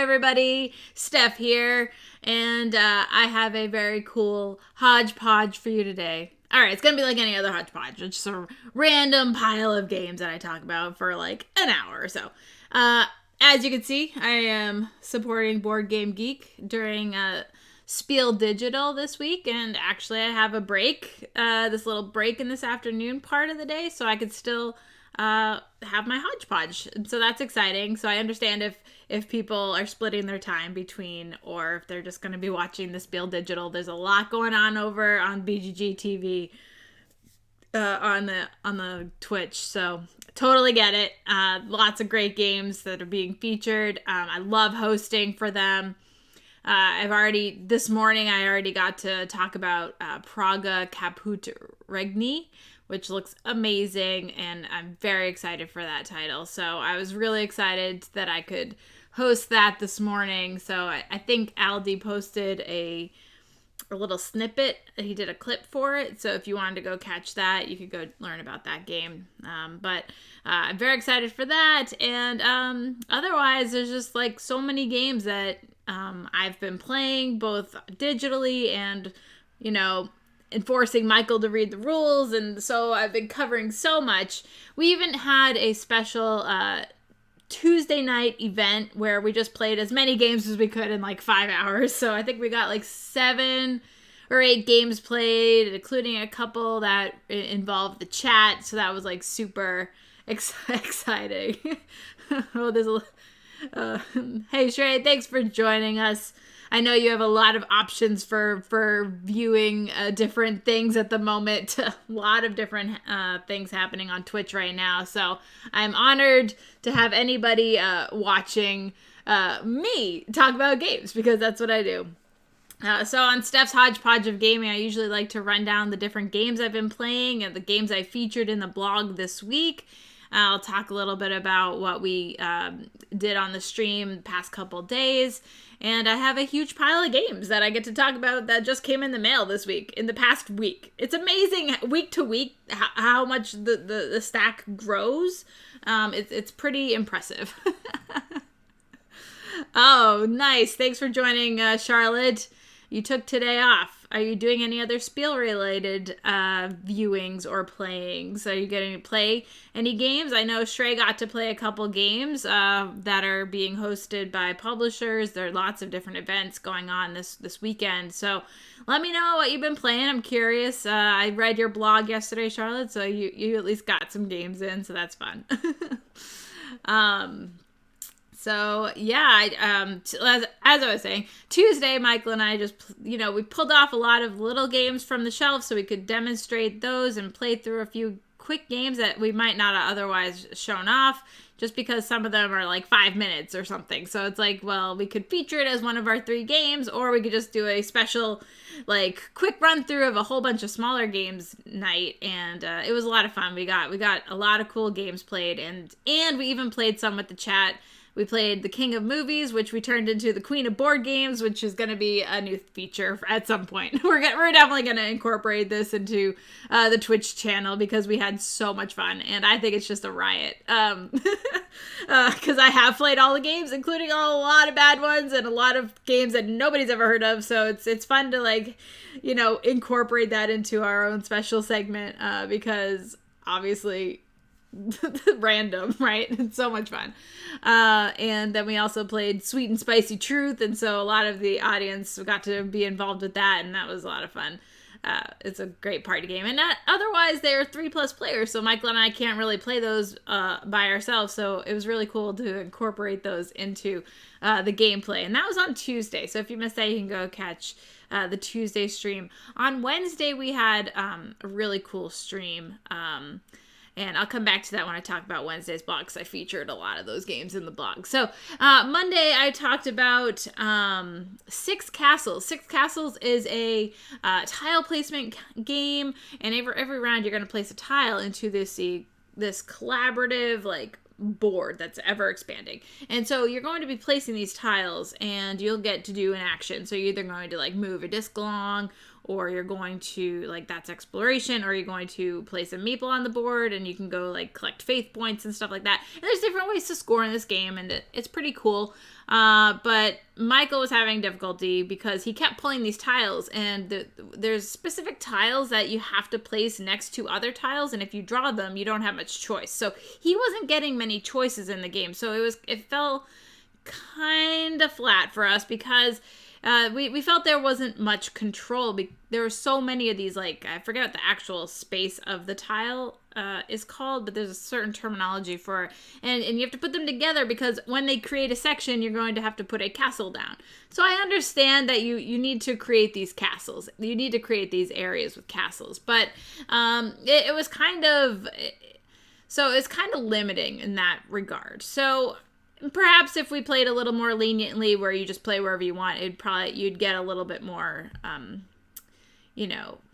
everybody, Steph here, and I have a very cool hodgepodge for you today. Alright, it's gonna be like any other hodgepodge. It's just a random pile of games that I talk about for like an hour or so. As you can see, I am supporting Board Game Geek during Spiel Digital this week, and actually I have a break, this little break in this afternoon part of the day, so I could still have my hodgepodge. So that's exciting. So I understand if people are splitting their time between, or if they're just going to be watching the Spiel Digital. There's a lot going on over on BGG TV on the Twitch. So totally get it. Lots of great games that are being featured. I love hosting for them. This morning I already got to talk about Praga Caput Regni, which looks amazing, and I'm very excited for that title. So I was really excited that I could host that this morning. So I think Aldi posted a little snippet. He did a clip for it. So if you wanted to go catch that, you could go learn about that game. But I'm very excited for that. And otherwise, there's just like so many games that I've been playing, both digitally and, enforcing Michael to read the rules, and so I've been covering so much. We even had a special Tuesday night event where we just played as many games as we could in like 5 hours. So I think we got like 7 or 8 games played, including a couple that involved the chat. So that was like super exciting. Hey Shrey, thanks for joining us. I know you have a lot of options for viewing different things at the moment. A lot of different things happening on Twitch right now. So I'm honored to have anybody watching me talk about games, because that's what I do. So on Steph's Hodgepodge of Gaming, I usually like to run down the different games I've been playing and the games I featured in the blog this week. I'll talk a little bit about what we did on the stream the past couple days. And I have a huge pile of games that I get to talk about that just came in the mail this week, in the past week. It's amazing week to week how much the stack grows. It's pretty impressive. Oh, nice. Thanks for joining, Charlotte. You took today off. Are you doing any other Spiel-related viewings or playings? Are you getting to play any games? I know Shrey got to play a couple games that are being hosted by publishers. There are lots of different events going on this weekend. So let me know what you've been playing. I'm curious. I read your blog yesterday, Charlotte, so you at least got some games in, so that's fun. So yeah, as I was saying, Tuesday, Michael and I just, we pulled off a lot of little games from the shelf so we could demonstrate those and play through a few quick games that we might not have otherwise shown off, just because some of them are like 5 minutes or something. So it's like, well, we could feature it as one of our 3 games, or we could just do a special, like, quick run through of a whole bunch of smaller games night. And it was a lot of fun. We got a lot of cool games played, and we even played some with the chat. We played the King of Movies, which we turned into the Queen of Board Games, which is going to be a new feature at some point. We're definitely going to incorporate this into the Twitch channel, because we had so much fun, and I think it's just a riot. Because I have played all the games, including a lot of bad ones and a lot of games that nobody's ever heard of. So it's fun to incorporate that into our own special segment, because obviously random, right? It's so much fun. And then we also played Sweet and Spicy Truth, and so a lot of the audience got to be involved with that, and that was a lot of fun. It's a great party game, and otherwise they're 3+ players, so Michael and I can't really play those by ourselves, so it was really cool to incorporate those into the gameplay. And that was on Tuesday, so if you missed that, you can go catch the Tuesday stream. On Wednesday we had a really cool stream, and I'll come back to that when I talk about Wednesday's blog, because I featured a lot of those games in the blog. So Monday I talked about Six Castles. Six Castles is a tile placement game, and every round you're going to place a tile into this collaborative board that's ever expanding. And so you're going to be placing these tiles, and you'll get to do an action. So you're either going to move a disc along, or you're going to, like, that's exploration, or you're going to place a meeple on the board, and you can go, like, collect faith points and stuff like that. And there's different ways to score in this game, and it's pretty cool. But Michael was having difficulty because he kept pulling these tiles, and there's specific tiles that you have to place next to other tiles, and if you draw them, you don't have much choice. So he wasn't getting many choices in the game, so it fell kind of flat for us because we felt there wasn't much control. There were so many of these, like, I forget what the actual space of the tile is called, but there's a certain terminology for it. And you have to put them together because when they create a section, you're going to have to put a castle down. So I understand that you need to create these castles. You need to create these areas with castles. But it was kind of... So it's kind of limiting in that regard. So... Perhaps if we played a little more leniently where you just play wherever you want, you'd get a little bit more,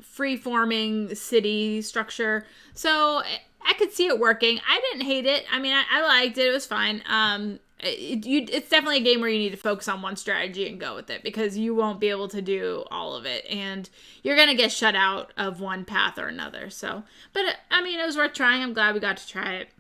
free-forming city structure. So I could see it working. I didn't hate it. I mean, I liked it. It was fine. It's definitely a game where you need to focus on one strategy and go with it because you won't be able to do all of it. And you're going to get shut out of one path or another. So, but I mean, it was worth trying. I'm glad we got to try it.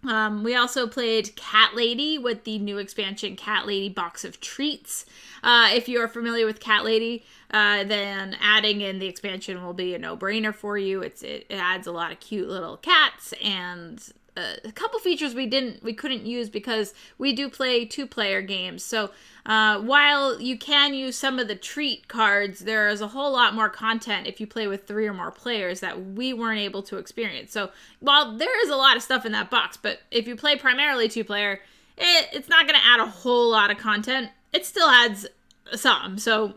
We also played Cat Lady with the new expansion Cat Lady Box of Treats. If you're familiar with Cat Lady, then adding in the expansion will be a no-brainer for you. It adds a lot of cute little cats and a couple features we couldn't use because we do play 2-player games. So while you can use some of the treat cards, there is a whole lot more content if you play with 3 or more players that we weren't able to experience. So while there is a lot of stuff in that box, but if you play primarily 2-player, it's not going to add a whole lot of content. It still adds some. So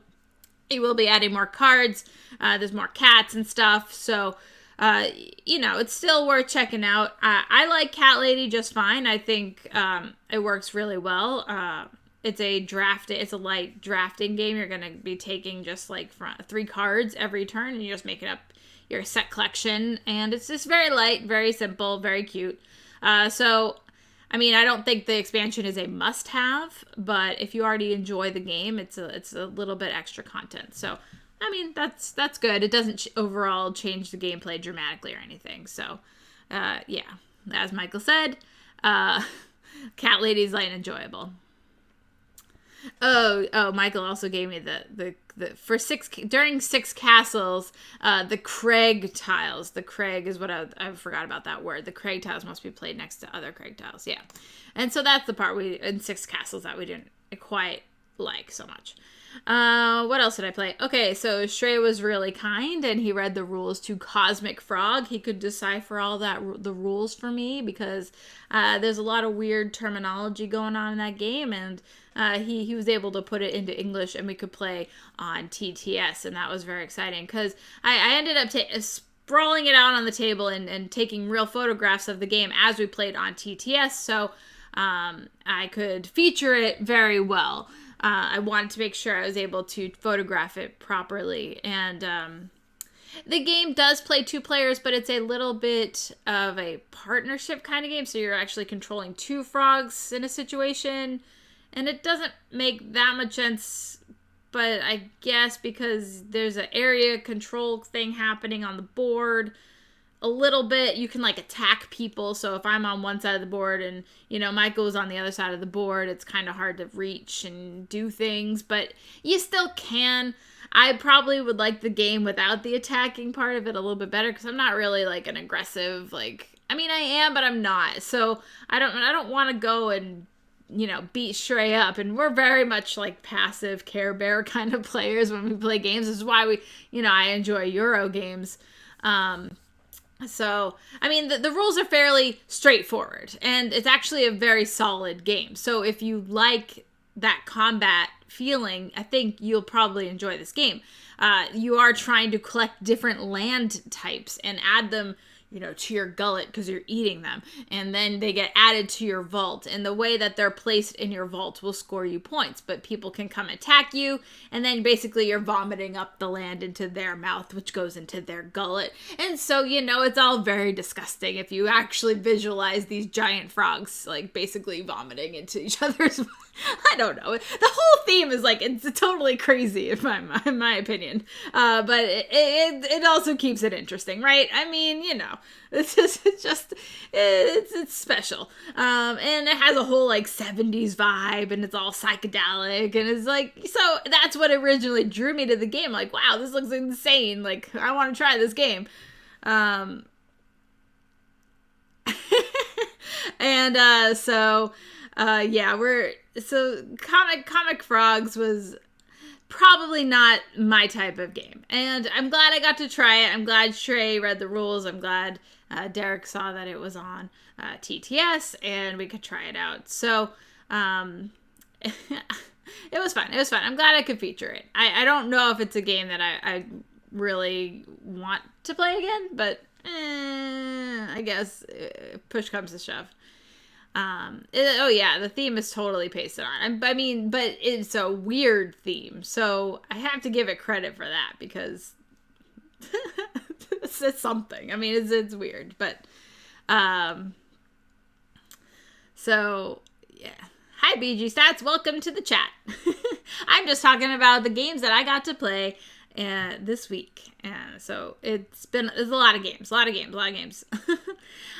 it will be adding more cards. There's more cats and stuff. So it's still worth checking out. I like Cat Lady just fine. I think it works really well. It's a light drafting game. You're going to be taking just like 3 cards every turn, and you're just making up your set collection. And it's just very light, very simple, very cute. So, I mean, I don't think the expansion is a must-have, but if you already enjoy the game, it's a little bit extra content. So, I mean, that's good. It doesn't overall change the gameplay dramatically or anything. So, yeah, as Michael said, Cat Lady's light and enjoyable. Oh, Michael also gave me during 6 castles, the Craig tiles. The Craig is what I forgot about that word. The Craig tiles must be played next to other Craig tiles. Yeah. And so that's the part in 6 castles that we didn't quite like so much. What else did I play? Okay, so Shrey was really kind, and he read the rules to Cosmic Frog. He could decipher all the rules for me because there's a lot of weird terminology going on in that game, and he was able to put it into English, and we could play on TTS, and that was very exciting because I ended up sprawling it out on the table and taking real photographs of the game as we played on TTS, so I could feature it very well. I wanted to make sure I was able to photograph it properly. And the game does play 2 players, but it's a little bit of a partnership kind of game. So you're actually controlling 2 frogs in a situation. And it doesn't make that much sense, but I guess because there's an area control thing happening on the board, a little bit, you can like attack people. So if I'm on one side of the board and, Michael's on the other side of the board, it's kind of hard to reach and do things, but you still can. I probably would like the game without the attacking part of it a little bit better because I'm not really like an aggressive, I am, but I'm not. So I don't want to go and, beat Shrey up. And we're very much like passive Care Bear kind of players when we play games. This is why I enjoy Euro games. So, I mean, the rules are fairly straightforward, and it's actually a very solid game. So if you like that combat feeling, I think you'll probably enjoy this game. You are trying to collect different land types and add them to your gullet because you're eating them. And then they get added to your vault. And the way that they're placed in your vault will score you points. But people can come attack you. And then basically you're vomiting up the land into their mouth, which goes into their gullet. And so, it's all very disgusting if you actually visualize these giant frogs, like, basically vomiting into each other's... I don't know. The whole theme is, like, it's totally crazy in my opinion. But it also keeps it interesting, right? I mean, it's special. And it has a whole, like, 70s vibe, and it's all psychedelic, and it's like, so that's what originally drew me to the game. Like, wow, this looks insane. Like, I want to try this game. Comic Frogs was probably not my type of game. And I'm glad I got to try it. I'm glad Shrey read the rules. I'm glad Derek saw that it was on TTS and we could try it out. So, it was fun. It was fun. I'm glad I could feature it. I don't know if it's a game that I really want to play again, but I guess push comes to shove. The theme is totally pasted on. I mean, but it's a weird theme, so I have to give it credit for that because it's something. I mean, it's weird, but so yeah. Hi, BG Stats. Welcome to the chat. I'm just talking about the games that I got to play this week. So it's a lot of games.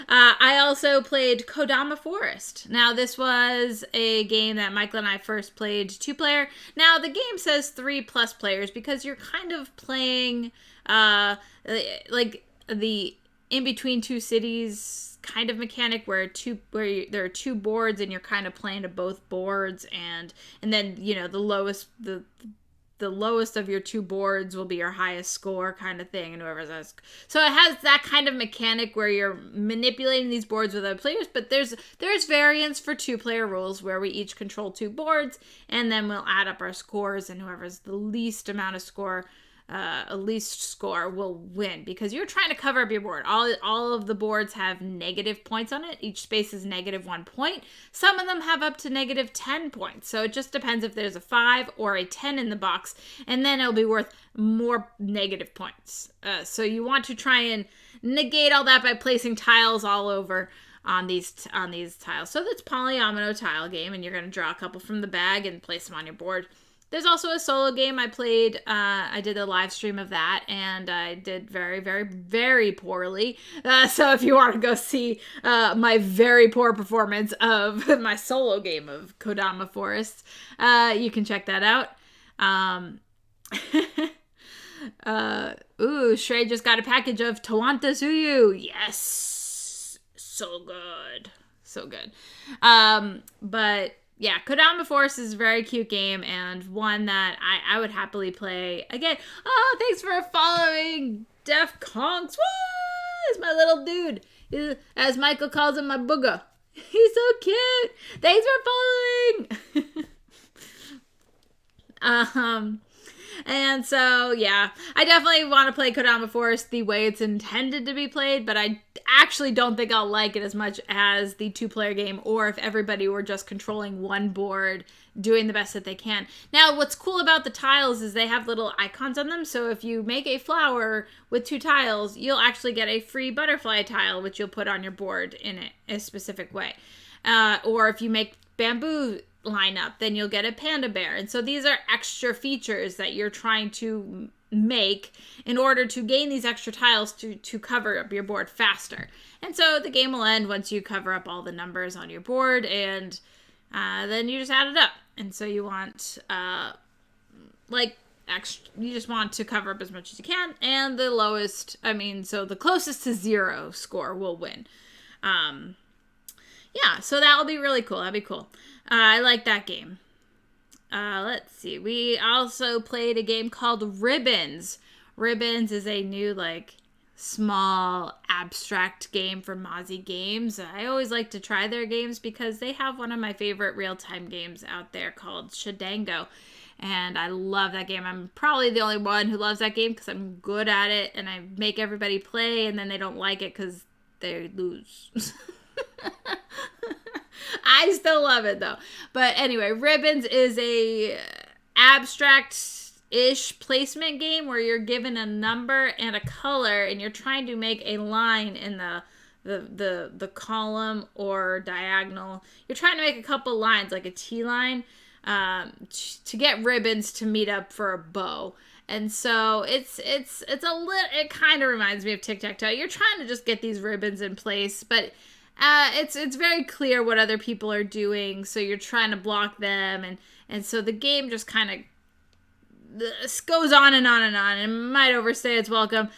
I also played Kodama Forest. Now, this was a game that Michael and I first played 2-player. Now, the game says 3+ players because you're kind of playing like the in between two cities kind of mechanic where there are 2 boards and you're kind of playing to both boards, and then the lowest of your 2 boards will be your highest score kind of thing, and whoever's has. So it has that kind of mechanic where you're manipulating these boards with other players, but there's variants for 2-player rules where we each control 2 boards, and then we'll add up our scores, and whoever's the least score will win, because you're trying to cover up your board. All of the boards have negative points on it. Each space is -1 point. Some of them have up to -10 points. So it just depends if there's a 5 or a 10 in the box, and then it'll be worth more negative points. So you want to try and negate all that by placing tiles all over on these tiles. So that's polyomino tile game, and you're going to draw a couple from the bag and place them on your board. There's also a solo game I played. I did a live stream of that, and I did very, very, very poorly. So if you want to go see my very poor performance of my solo game of Kodama Forest, you can check that out. Shrey just got a package of Tawanta Suyu. Yes! So good. So good. But... yeah, Kodama Forest is a very cute game, and one that I would happily play again. Oh, thanks for following Def Conks. Woo! He's my little dude. As Michael calls him, my booger. He's so cute. Thanks for following. And so, yeah, I definitely want to play Kodama Forest the way it's intended to be played, but I actually don't think I'll like it as much as the 2-player game, or if everybody were just controlling one board, doing the best that they can. Now, what's cool about the tiles is they have little icons on them, so if you make a flower with 2 tiles, you'll actually get a free butterfly tile, which you'll put on your board in a specific way. Or if you make bamboo line up, then you'll get a panda bear. And so these are extra features that you're trying to make in order to gain these extra tiles to cover up your board faster. And so the game will end once you cover up all the numbers on your board, and then you just add it up. And so you want you just want to cover up as much as you can, and the closest to 0 score will win. So that will be really cool. That'd be cool. I like that game. Let's see. We also played a game called Ribbons. Ribbons is a new, small, abstract game from Mozzie Games. I always like to try their games because they have one of my favorite real-time games out there called Shadango. And I love that game. I'm probably the only one who loves that game because I'm good at it and I make everybody play and then they don't like it because they lose. I still love it though. But anyway, Ribbons is a abstract-ish placement game where you're given a number and a color and you're trying to make a line in the column or diagonal. You're trying to make a couple lines, like a T line, to get ribbons to meet up for a bow. And so it kind of reminds me of tic-tac-toe. You're trying to just get these ribbons in place, but it's very clear what other people are doing, so you're trying to block them, and so the game just kind of goes on and on and on, and might overstay its welcome.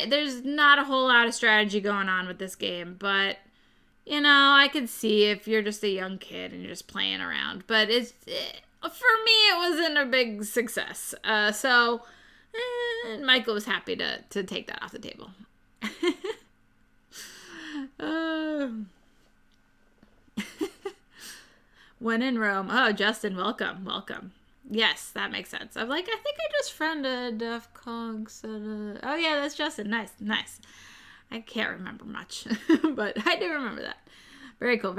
There's not a whole lot of strategy going on with this game, but I can see if you're just a young kid and you're just playing around. But for me, it wasn't a big success. So Michael was happy to take that off the table. When in Rome. Oh, Justin, welcome. Yes, that makes sense. I'm like, I think I just friended Def Cogs. Oh yeah, that's Justin. Nice. I can't remember much, but I do remember that. Very cool.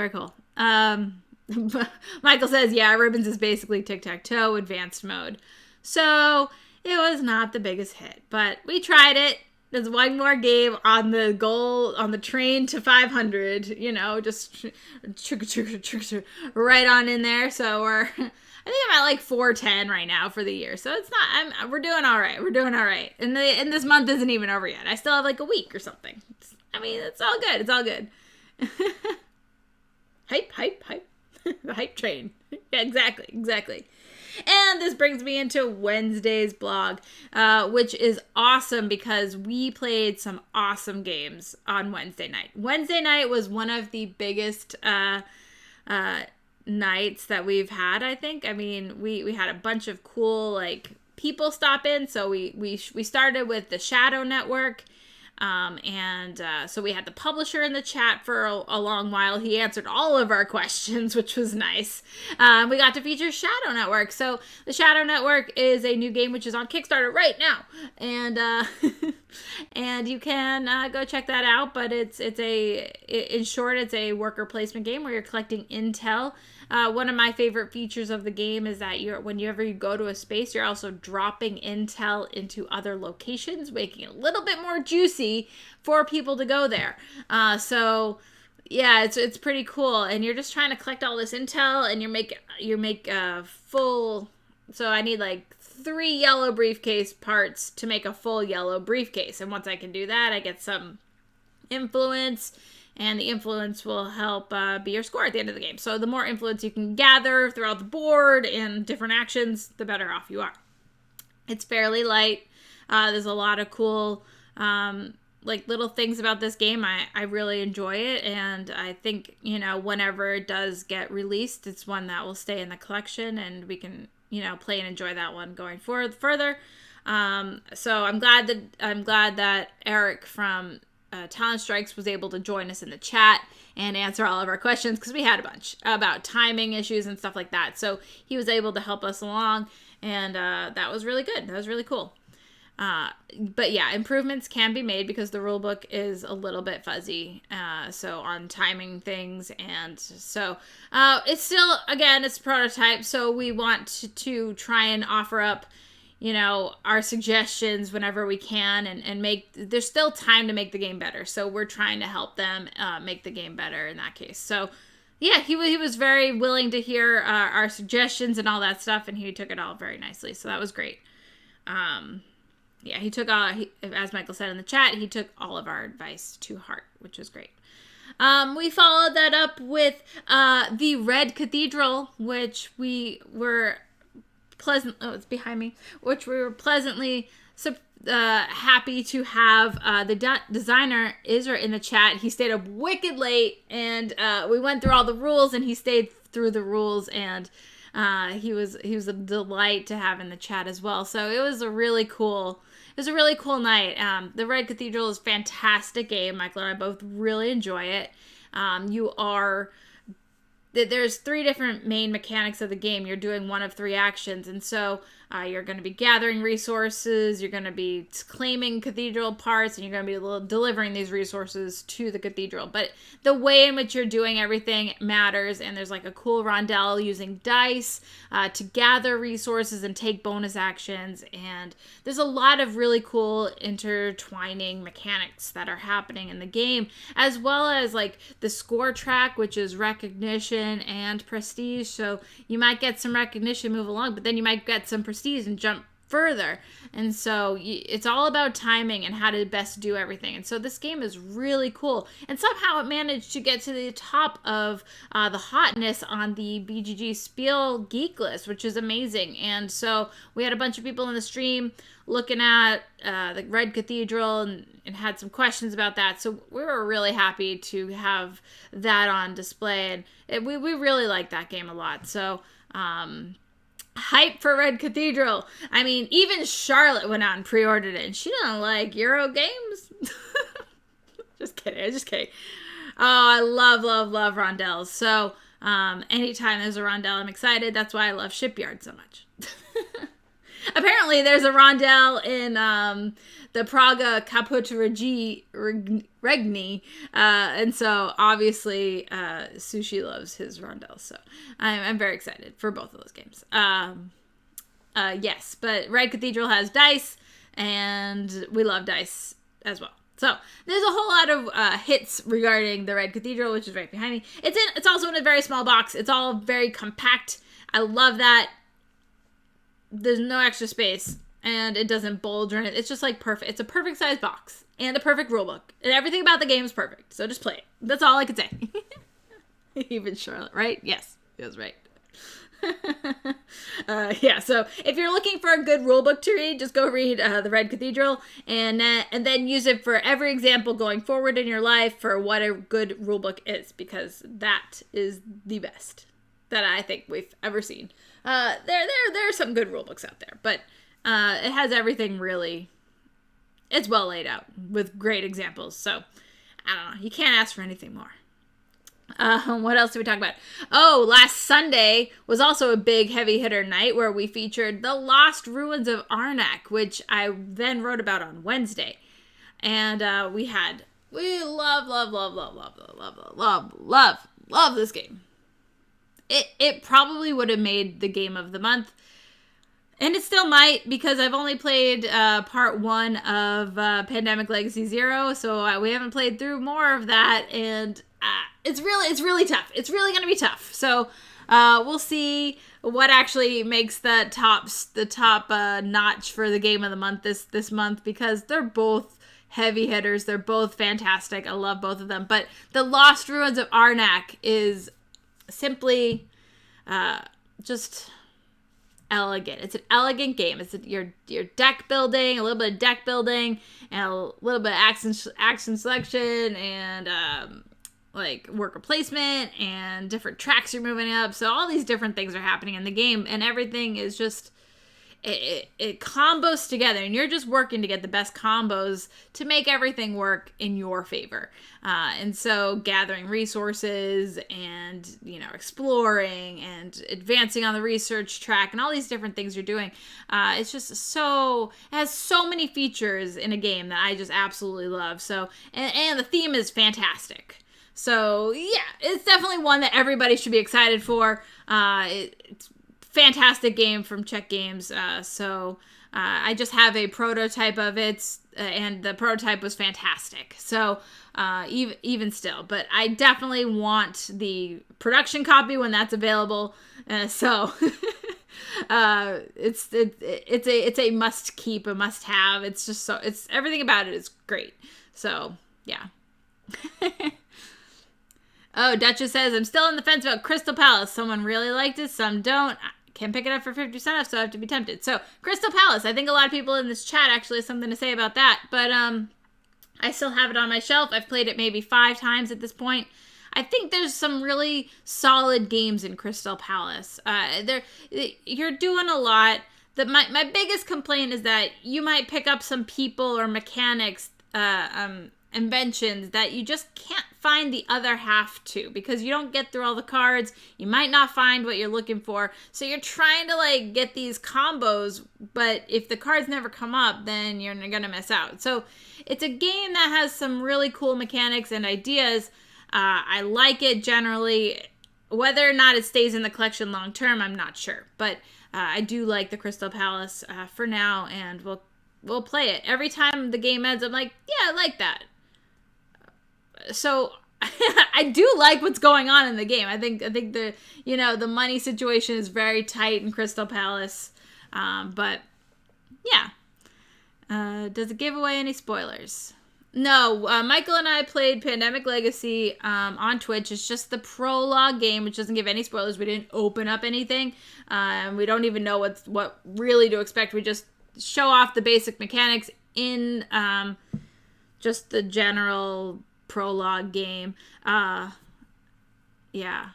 Michael says, yeah, Ribbons is basically tic-tac-toe advanced mode. So it was not the biggest hit, but we tried it. There's one more game on the train to 500, just right on in there. So I think I'm at like 410 right now for the year. So it's not, we're doing all right. And this month isn't even over yet. I still have like a week or something. It's all good. Hype. The hype train. Yeah, exactly. And this brings me into Wednesday's blog, which is awesome because we played some awesome games on Wednesday night. Wednesday night was one of the biggest nights that we've had, I think. We had a bunch of cool people stop in. So we started with the Shadow Network. So we had the publisher in the chat for a long while. He answered all of our questions, which was nice. We got to feature Shadow Network. So the Shadow Network is a new game which is on Kickstarter right now, and and you can go check that out. But in short, it's a worker placement game where you're collecting intel. One of my favorite features of the game is that whenever you go to a space, you're also dropping intel into other locations, making it a little bit more juicy for people to go there. So yeah, it's pretty cool. And you're just trying to collect all this intel, and you make a full. So I need 3 yellow briefcase parts to make a full yellow briefcase. And once I can do that, I get some influence. And the influence will help be your score at the end of the game. So the more influence you can gather throughout the board and different actions, the better off you are. It's fairly light. There's a lot of cool little things about this game. I really enjoy it. And I think, whenever it does get released, it's one that will stay in the collection. And we can, play and enjoy that one going further. So I'm glad that Eric from Talent Strikes was able to join us in the chat and answer all of our questions, because we had a bunch about timing issues and stuff like that. So he was able to help us along, and that was really good. That was really cool. But yeah, improvements can be made because the rule book is a little bit fuzzy. So on timing things, and so it's still, again, it's a prototype. So we want to try and offer up our suggestions whenever we can, and there's still time to make the game better. So we're trying to help them make the game better in that case. So yeah, he was very willing to hear our suggestions and all that stuff, and he took it all very nicely. So that was great. Yeah, he took as Michael said in the chat, he took all of our advice to heart, which was great. We followed that up with the Red Cathedral, which we were it's behind me, which we were pleasantly happy to have the designer Isra in the chat. He stayed up wicked late, and we went through all the rules, and he stayed through the rules, and he was a delight to have in the chat as well. So it was a really cool night. The Red Cathedral is a fantastic game. Michael and I both really enjoy it. You are there's 3 different main mechanics of the game. You're doing one of 3 actions, and so you're going to be gathering resources, you're going to be claiming cathedral parts, and you're going to be delivering these resources to the cathedral. But the way in which you're doing everything matters, and there's like a cool rondelle using dice to gather resources and take bonus actions, and there's a lot of really cool intertwining mechanics that are happening in the game, as well as like the score track, which is recognition and prestige. So you might get some recognition, move along, but then you might get some prestige and jump further. And so it's all about timing and how to best do everything. And so this game is really cool. And somehow it managed to get to the top of the hotness on the BGG Spiel Geek list, which is amazing. And so we had a bunch of people in the stream looking at the Red Cathedral and had some questions about that. So we were really happy to have that on display. And we really like that game a lot. So, hype for Red Cathedral. I mean, even Charlotte went out and pre-ordered it, and she doesn't like Euro games. Just kidding. Oh, I love rondelles. So, anytime there's a rondelle, I'm excited. That's why I love Shipyard so much. Apparently, there's a rondelle in the Praga Caput Regni, and so obviously Sushi loves his rondelles. So I'm very excited for both of those games. Yes, but Red Cathedral has dice, and we love dice as well. So there's a whole lot of hits regarding the Red Cathedral, which is right behind me. It's also in a very small box. It's all very compact. I love that. There's no extra space, and it doesn't bulge or anything. It's just like perfect. It's a perfect size box and a perfect rulebook, and everything about the game is perfect. So just play it. That's all I could say. Even Charlotte, right? Yes, it was right. Yeah, so if you're looking for a good rulebook to read, just go read the Red Cathedral, and then use it for every example going forward in your life for what a good rulebook is, because that is the best that I think we've ever seen. There are some good rulebooks out there, but it has everything really. It's well laid out with great examples. So I don't know. You can't ask for anything more. What else did we talk about? Oh, last Sunday was also a big heavy hitter night where we featured the Lost Ruins of Arnac, which I then wrote about on Wednesday. And we love this game. It probably would have made the game of the month. And it still might, because I've only played part 1 of Pandemic Legacy 0, so we haven't played through more of that, and it's really tough. It's really going to be tough. So we'll see what actually makes the top notch for the game of the month this month, because they're both heavy hitters. They're both fantastic. I love both of them. But the Lost Ruins of Arnac is simply just elegant. It's an elegant game. It's your deck building, a little bit of deck building, and a little bit of action selection, and like worker placement, and different tracks you're moving up. So all these different things are happening in the game, and everything is just it combos together, and you're just working to get the best combos to make everything work in your favor. And so gathering resources, and exploring and advancing on the research track, and all these different things you're doing. It's just it has so many features in a game that I just absolutely love. So and the theme is fantastic. So yeah, it's definitely one that everybody should be excited for. It's fantastic game from Czech Games. So I just have a prototype of it, and the prototype was fantastic. So even still, but I definitely want the production copy when that's available. So it's a must keep, a must have. It's just it's everything about it is great. So yeah. Oh, Duchess says, I'm still on the fence about Crystal Palace. Someone really liked it, some don't. Can't pick it up for 50% off, so I have to be tempted. So, Crystal Palace. I think a lot of people in this chat actually have something to say about that. But I still have it on my shelf. I've played it maybe 5 times at this point. I think there's some really solid games in Crystal Palace. You're doing a lot. My biggest complaint is that you might pick up some people or mechanics and inventions that you just can't find the other half to, because you don't get through all the cards. You might not find what you're looking for. So you're trying to like get these combos, but if the cards never come up, then you're gonna miss out. So it's a game that has some really cool mechanics and ideas. I like it generally. Whether or not it stays in the collection long term, I'm not sure. But I do like the Crystal Palace for now, and we'll play it. Every time the game ends, I'm like, yeah, I like that. So I do like what's going on in the game. I think the money situation is very tight in Crystal Palace. But yeah. Does it give away any spoilers? No, Michael and I played Pandemic Legacy on Twitch. It's just the prologue game, which doesn't give any spoilers. We didn't open up anything. We don't even know what really to expect. We just show off the basic mechanics in just the general prologue game. Yeah.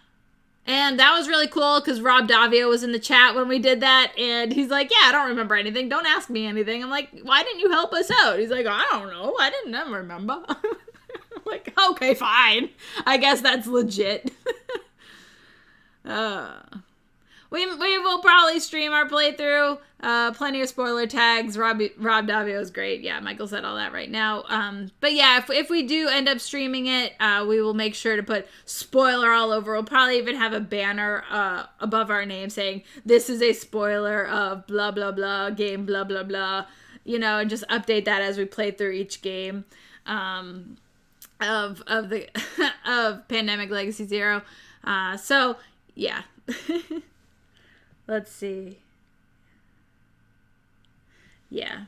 And that was really cool because Rob Davio was in the chat when we did that. And he's like, yeah, I don't remember anything. Don't ask me anything. I'm like, why didn't you help us out? He's like, I don't know. I didn't remember. I'm like, okay, fine. I guess that's legit. We will probably stream our playthrough. Plenty of spoiler tags. Rob Davio is great. Yeah, Michael said all that right now. But yeah, if we do end up streaming it, we will make sure to put spoiler all over. We'll probably even have a banner above our name saying, this is a spoiler of blah, blah, blah, game, blah, blah, blah. And just update that as we play through each game of Pandemic Legacy 0. So, yeah. Let's see. Yeah.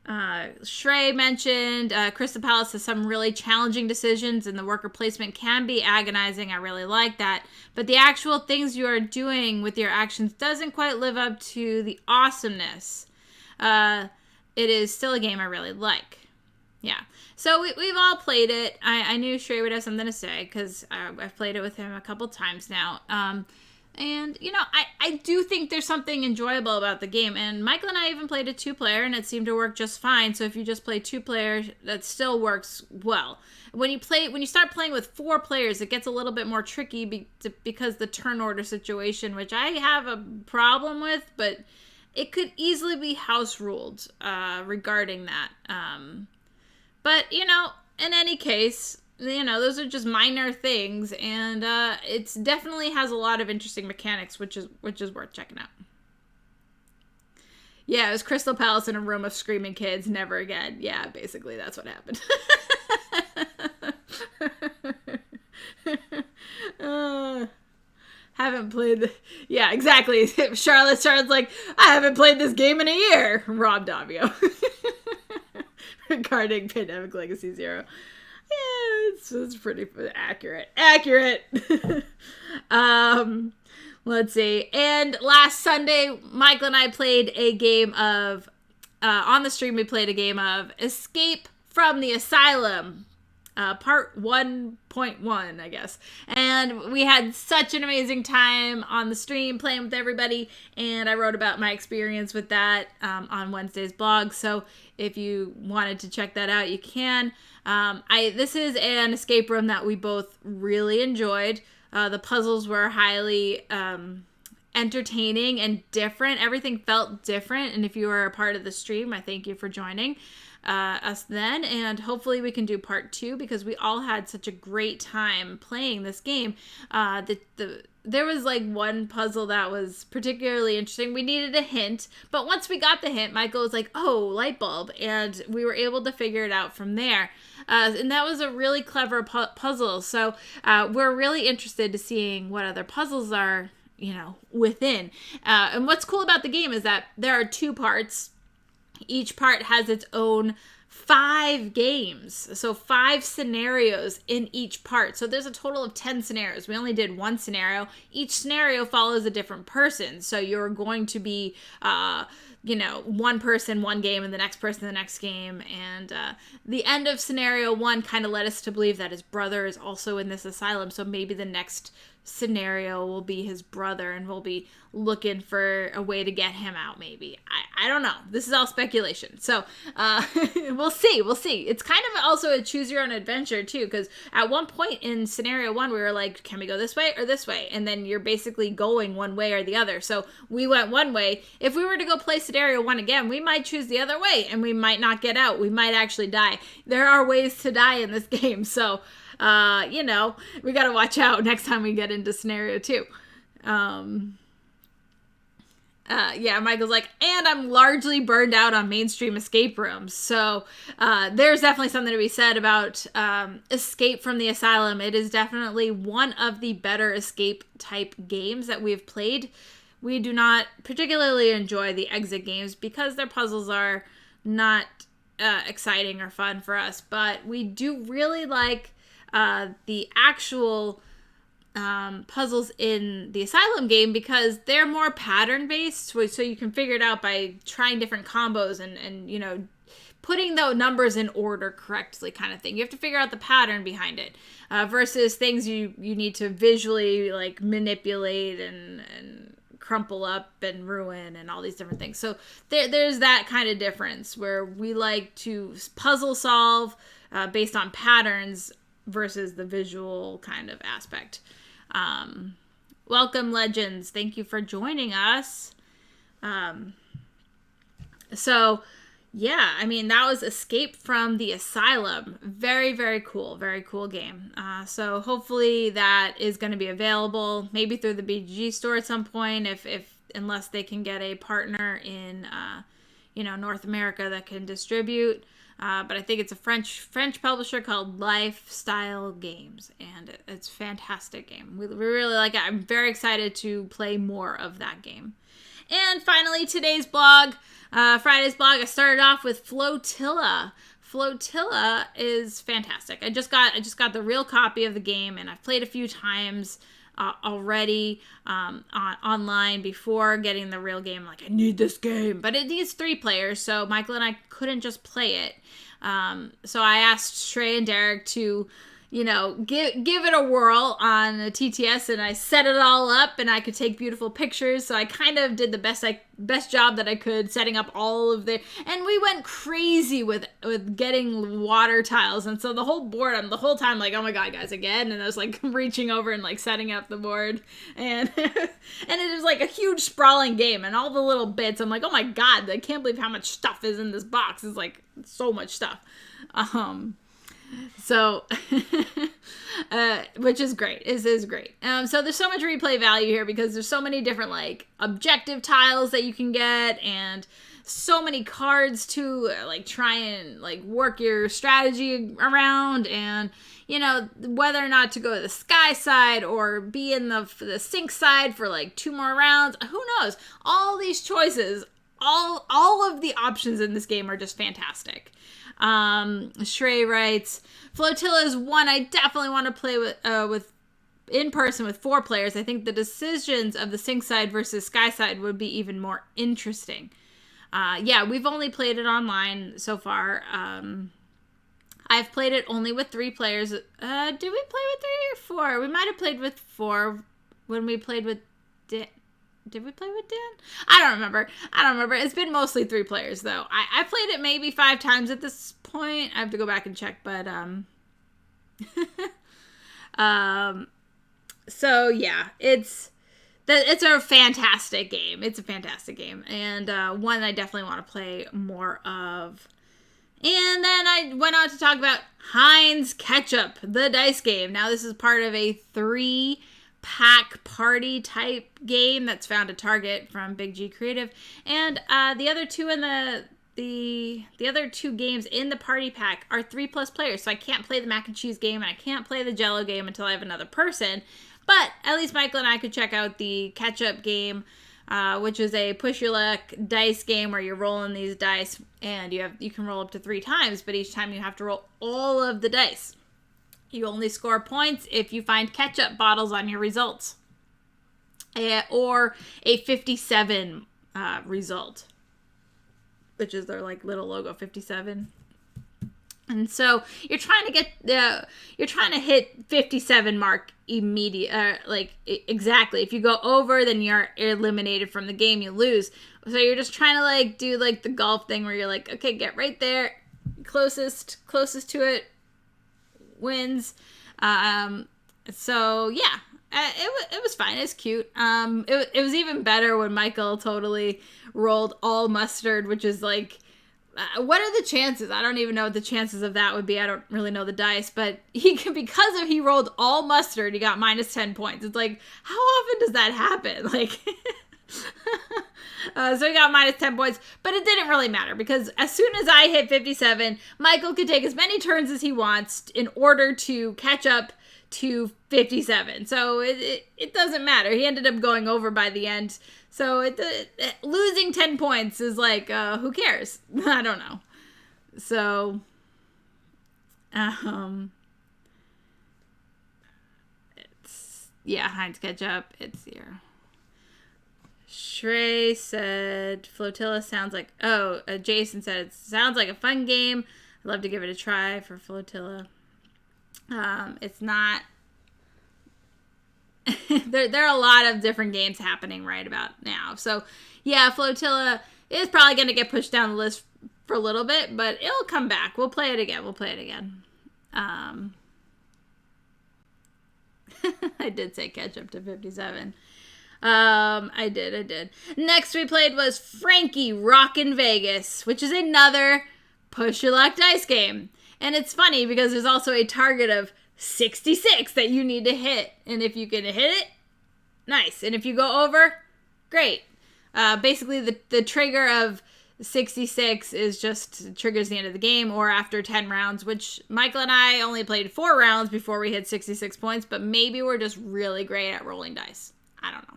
Shrey mentioned Crystal Palace has some really challenging decisions, and the worker placement can be agonizing. I really like that. But the actual things you are doing with your actions doesn't quite live up to the awesomeness. It is still a game I really like. Yeah. So we've all played it. I knew Shrey would have something to say because I've played it with him a couple times now. And, I do think there's something enjoyable about the game. And Michael and I even played a 2-player, and it seemed to work just fine. So if you just play 2-player, that still works well. When you start playing with 4 players, it gets a little bit more tricky because the turn order situation, which I have a problem with, but it could easily be house ruled regarding that. But, in any case, those are just minor things, and it's definitely has a lot of interesting mechanics, which is worth checking out. Yeah, it was Crystal Palace in a room of screaming kids. Never again. Yeah, basically that's what happened. Haven't played yeah, exactly. Charlotte's like, I haven't played this game in a year. Rob Davio. Regarding Pandemic Legacy 0. Yeah, it's pretty accurate. Let's see. And last Sunday, Michael and I played a game of, on the stream, we played a game of Escape from the Asylum. Part 1.1, I guess. And we had such an amazing time on the stream playing with everybody. And I wrote about my experience with that on Wednesday's blog. So if you wanted to check that out, you can. This is an escape room that we both really enjoyed. The puzzles were highly entertaining and different. Everything felt different. And if you were a part of the stream, I thank you for joining us then. And hopefully we can do part 2 because we all had such a great time playing this game. There was like one puzzle that was particularly interesting. We needed a hint, but once we got the hint, Michael was like, oh, light bulb. And we were able to figure it out from there. And that was a really clever puzzle. So we're really interested to seeing what other puzzles are, within. And what's cool about the game is that there are 2 parts. Each part has its own 5 games. So 5 scenarios in each part. So there's a total of 10 scenarios. We only did 1 scenario. Each scenario follows a different person. So you're going to be, one person, one game, and the next person, the next game. And the end of scenario 1 kind of led us to believe that his brother is also in this asylum. So maybe the next scenario will be his brother, and we'll be looking for a way to get him out, maybe. I don't know. This is all speculation. So we'll see. It's kind of also a choose your own adventure too, because at one point in scenario 1 we were like, can we go this way or this way? And then you're basically going one way or the other. So we went one way. If we were to go play scenario 1 again, we might choose the other way and we might not get out. We might actually die. There are ways to die in this game. So we got to watch out next time we get into scenario 2. Michael's like, and I'm largely burned out on mainstream escape rooms. So there's definitely something to be said about Escape from the Asylum. It is definitely one of the better escape type games that we've played. We do not particularly enjoy the exit games because their puzzles are not exciting or fun for us, but we do really like the actual puzzles in the Asylum game because they're more pattern based, so you can figure it out by trying different combos and putting the numbers in order correctly, kind of thing. You have to figure out the pattern behind it versus things you need to visually like manipulate and crumple up and ruin and all these different things. So there's that kind of difference where we like to puzzle solve based on patterns versus the visual kind of aspect. Welcome, Legends. Thank you for joining us. That was Escape from the Asylum. Very, very cool. Very cool game. So hopefully that is going to be available maybe through the BG store at some point unless they can get a partner in North America that can distribute. But I think it's a French publisher called Lifestyle Games, and it's a fantastic game. We really like it. I'm very excited to play more of that game. And finally, today's blog, Friday's blog, I started off with Flotilla. Flotilla is fantastic. I just got the real copy of the game, and I've played a few times already online before getting the real game. Like, I need this game, but it needs 3 players, so Michael and I couldn't just play it. So I asked Trey and Derek to give it a whirl on a TTS, and I set it all up, and I could take beautiful pictures. So I kind of did the best job that I could, setting up all of and we went crazy with getting water tiles. And so the whole board, I'm the whole time like, oh my God, guys, again. And I was like reaching over and like setting up the board, and it was like a huge sprawling game, and all the little bits, I'm like, oh my God, I can't believe how much stuff is in this box. It's like so much stuff. So, which is great. It is great. So there's so much replay value here because there's so many different like objective tiles that you can get, and so many cards to like try and like work your strategy around, and whether or not to go to the sky side or be in the sink side for like 2 more rounds. Who knows? All these choices, all of the options in this game are just fantastic. Shrey writes, Flotilla is one I definitely want to play with in person with 4 players. I think the decisions of the sink side versus sky side would be even more interesting. We've only played it online so far. I've played it only with 3 players. Did we play with 3 or 4? We might have played with 4 when we played with Did we play with Dan? I don't remember. It's been mostly 3 players, though. I played it maybe 5 times at this point. I have to go back and check, but, so, yeah. It's a fantastic game. It's a fantastic game, and one I definitely want to play more of. And then I went on to talk about Heinz Ketchup, the dice game. Now, this is part of a 3-pack party type game that's found at Target from Big G Creative, and the other 2 in the other 2 games in the party pack are 3+ players. So I can't play the mac and cheese game, and I can't play the Jello game until I have another person. But at least Michael and I could check out the Ketchup game, which is a push your luck dice game where you're rolling these dice, and you can roll up to 3 times, but each time you have to roll all of the dice. You only score points if you find ketchup bottles on your results. Or a 57 result. Which is their like little logo, 57. And so you're trying to hit 57 mark exactly. If you go over, then you're eliminated from the game, you lose. So you're just trying to like do like the golf thing where you're like, okay, get right there, closest to it wins. So yeah, it was fine. It's cute. It was even better when Michael totally rolled all mustard, which is like, what are the chances? I don't even know what the chances of that would be. I don't really know the dice, but he rolled all mustard, he got minus 10 points. It's like, how often does that happen? Like, so he got minus 10 points, but it didn't really matter because as soon as I hit 57, Michael could take as many turns as he wants in order to catch up to 57. So it doesn't matter. He ended up going over by the end. So losing 10 points is like, who cares? I don't know. So, Heinz Ketchup. It's here. Shrey said, Flotilla sounds like, Jason said, it sounds like a fun game. I'd love to give it a try for Flotilla. It's not. There are a lot of different games happening right about now. So, yeah, Flotilla is probably going to get pushed down the list for a little bit, but it'll come back. We'll play it again. I did say Ketchup to 57. I did. Next we played was Franky Rockin' Vegas, which is another push your luck dice game. And it's funny because there's also a target of 66 that you need to hit. And if you can hit it, nice. And if you go over, great. Basically, the trigger of 66 is just triggers the end of the game or after 10 rounds, which Michael and I only played 4 rounds before we hit 66 points, but maybe we're just really great at rolling dice. I don't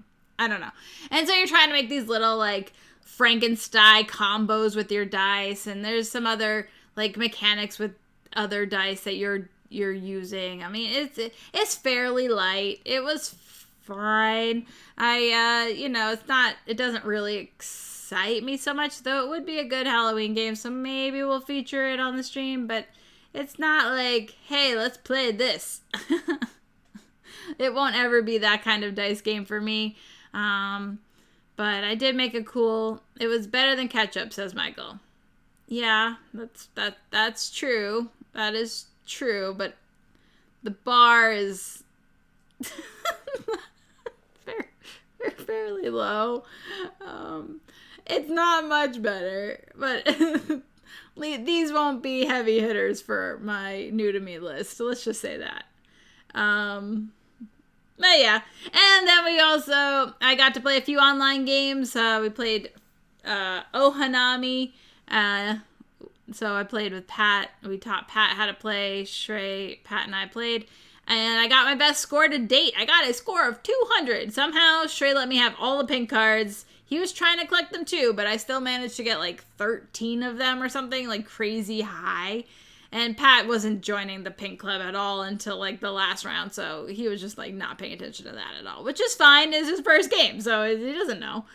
know. And so you're trying to make these little, like, Frankenstein combos with your dice, and there's some other, like, mechanics with other dice that you're using. I mean, it's fairly light. It was fine. It doesn't really excite me so much, though it would be a good Halloween game, so maybe we'll feature it on the stream, but it's not like, hey, let's play this. It won't ever be that kind of dice game for me. But I did make it was better than Ketchup, says Michael. Yeah, that's true. That is true, but the bar is fairly low. It's not much better, but these won't be heavy hitters for my new to me list. So let's just say that. But yeah, and then I got to play a few online games. We played Ohanami. So I played with Pat. We taught Pat how to play. Shrey, Pat, and I played. And I got my best score to date. I got a score of 200. Somehow, Shrey let me have all the pink cards. He was trying to collect them too, but I still managed to get like 13 of them or something, like crazy high. And Pat wasn't joining the pink club at all until like the last round, so he was just like not paying attention to that at all, which is fine. It's his first game, so he doesn't know.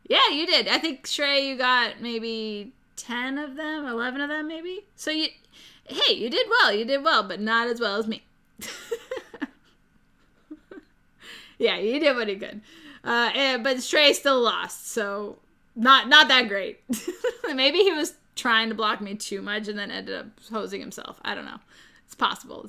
Yeah, you did. I think, Shrey, you got maybe 10 of them, 11 of them maybe? So you did well. You did well, but not as well as me. Yeah, you did what you could. But Shrey still lost, so not that great. Maybe he was trying to block me too much and then ended up hosing himself. I don't know. It's possible.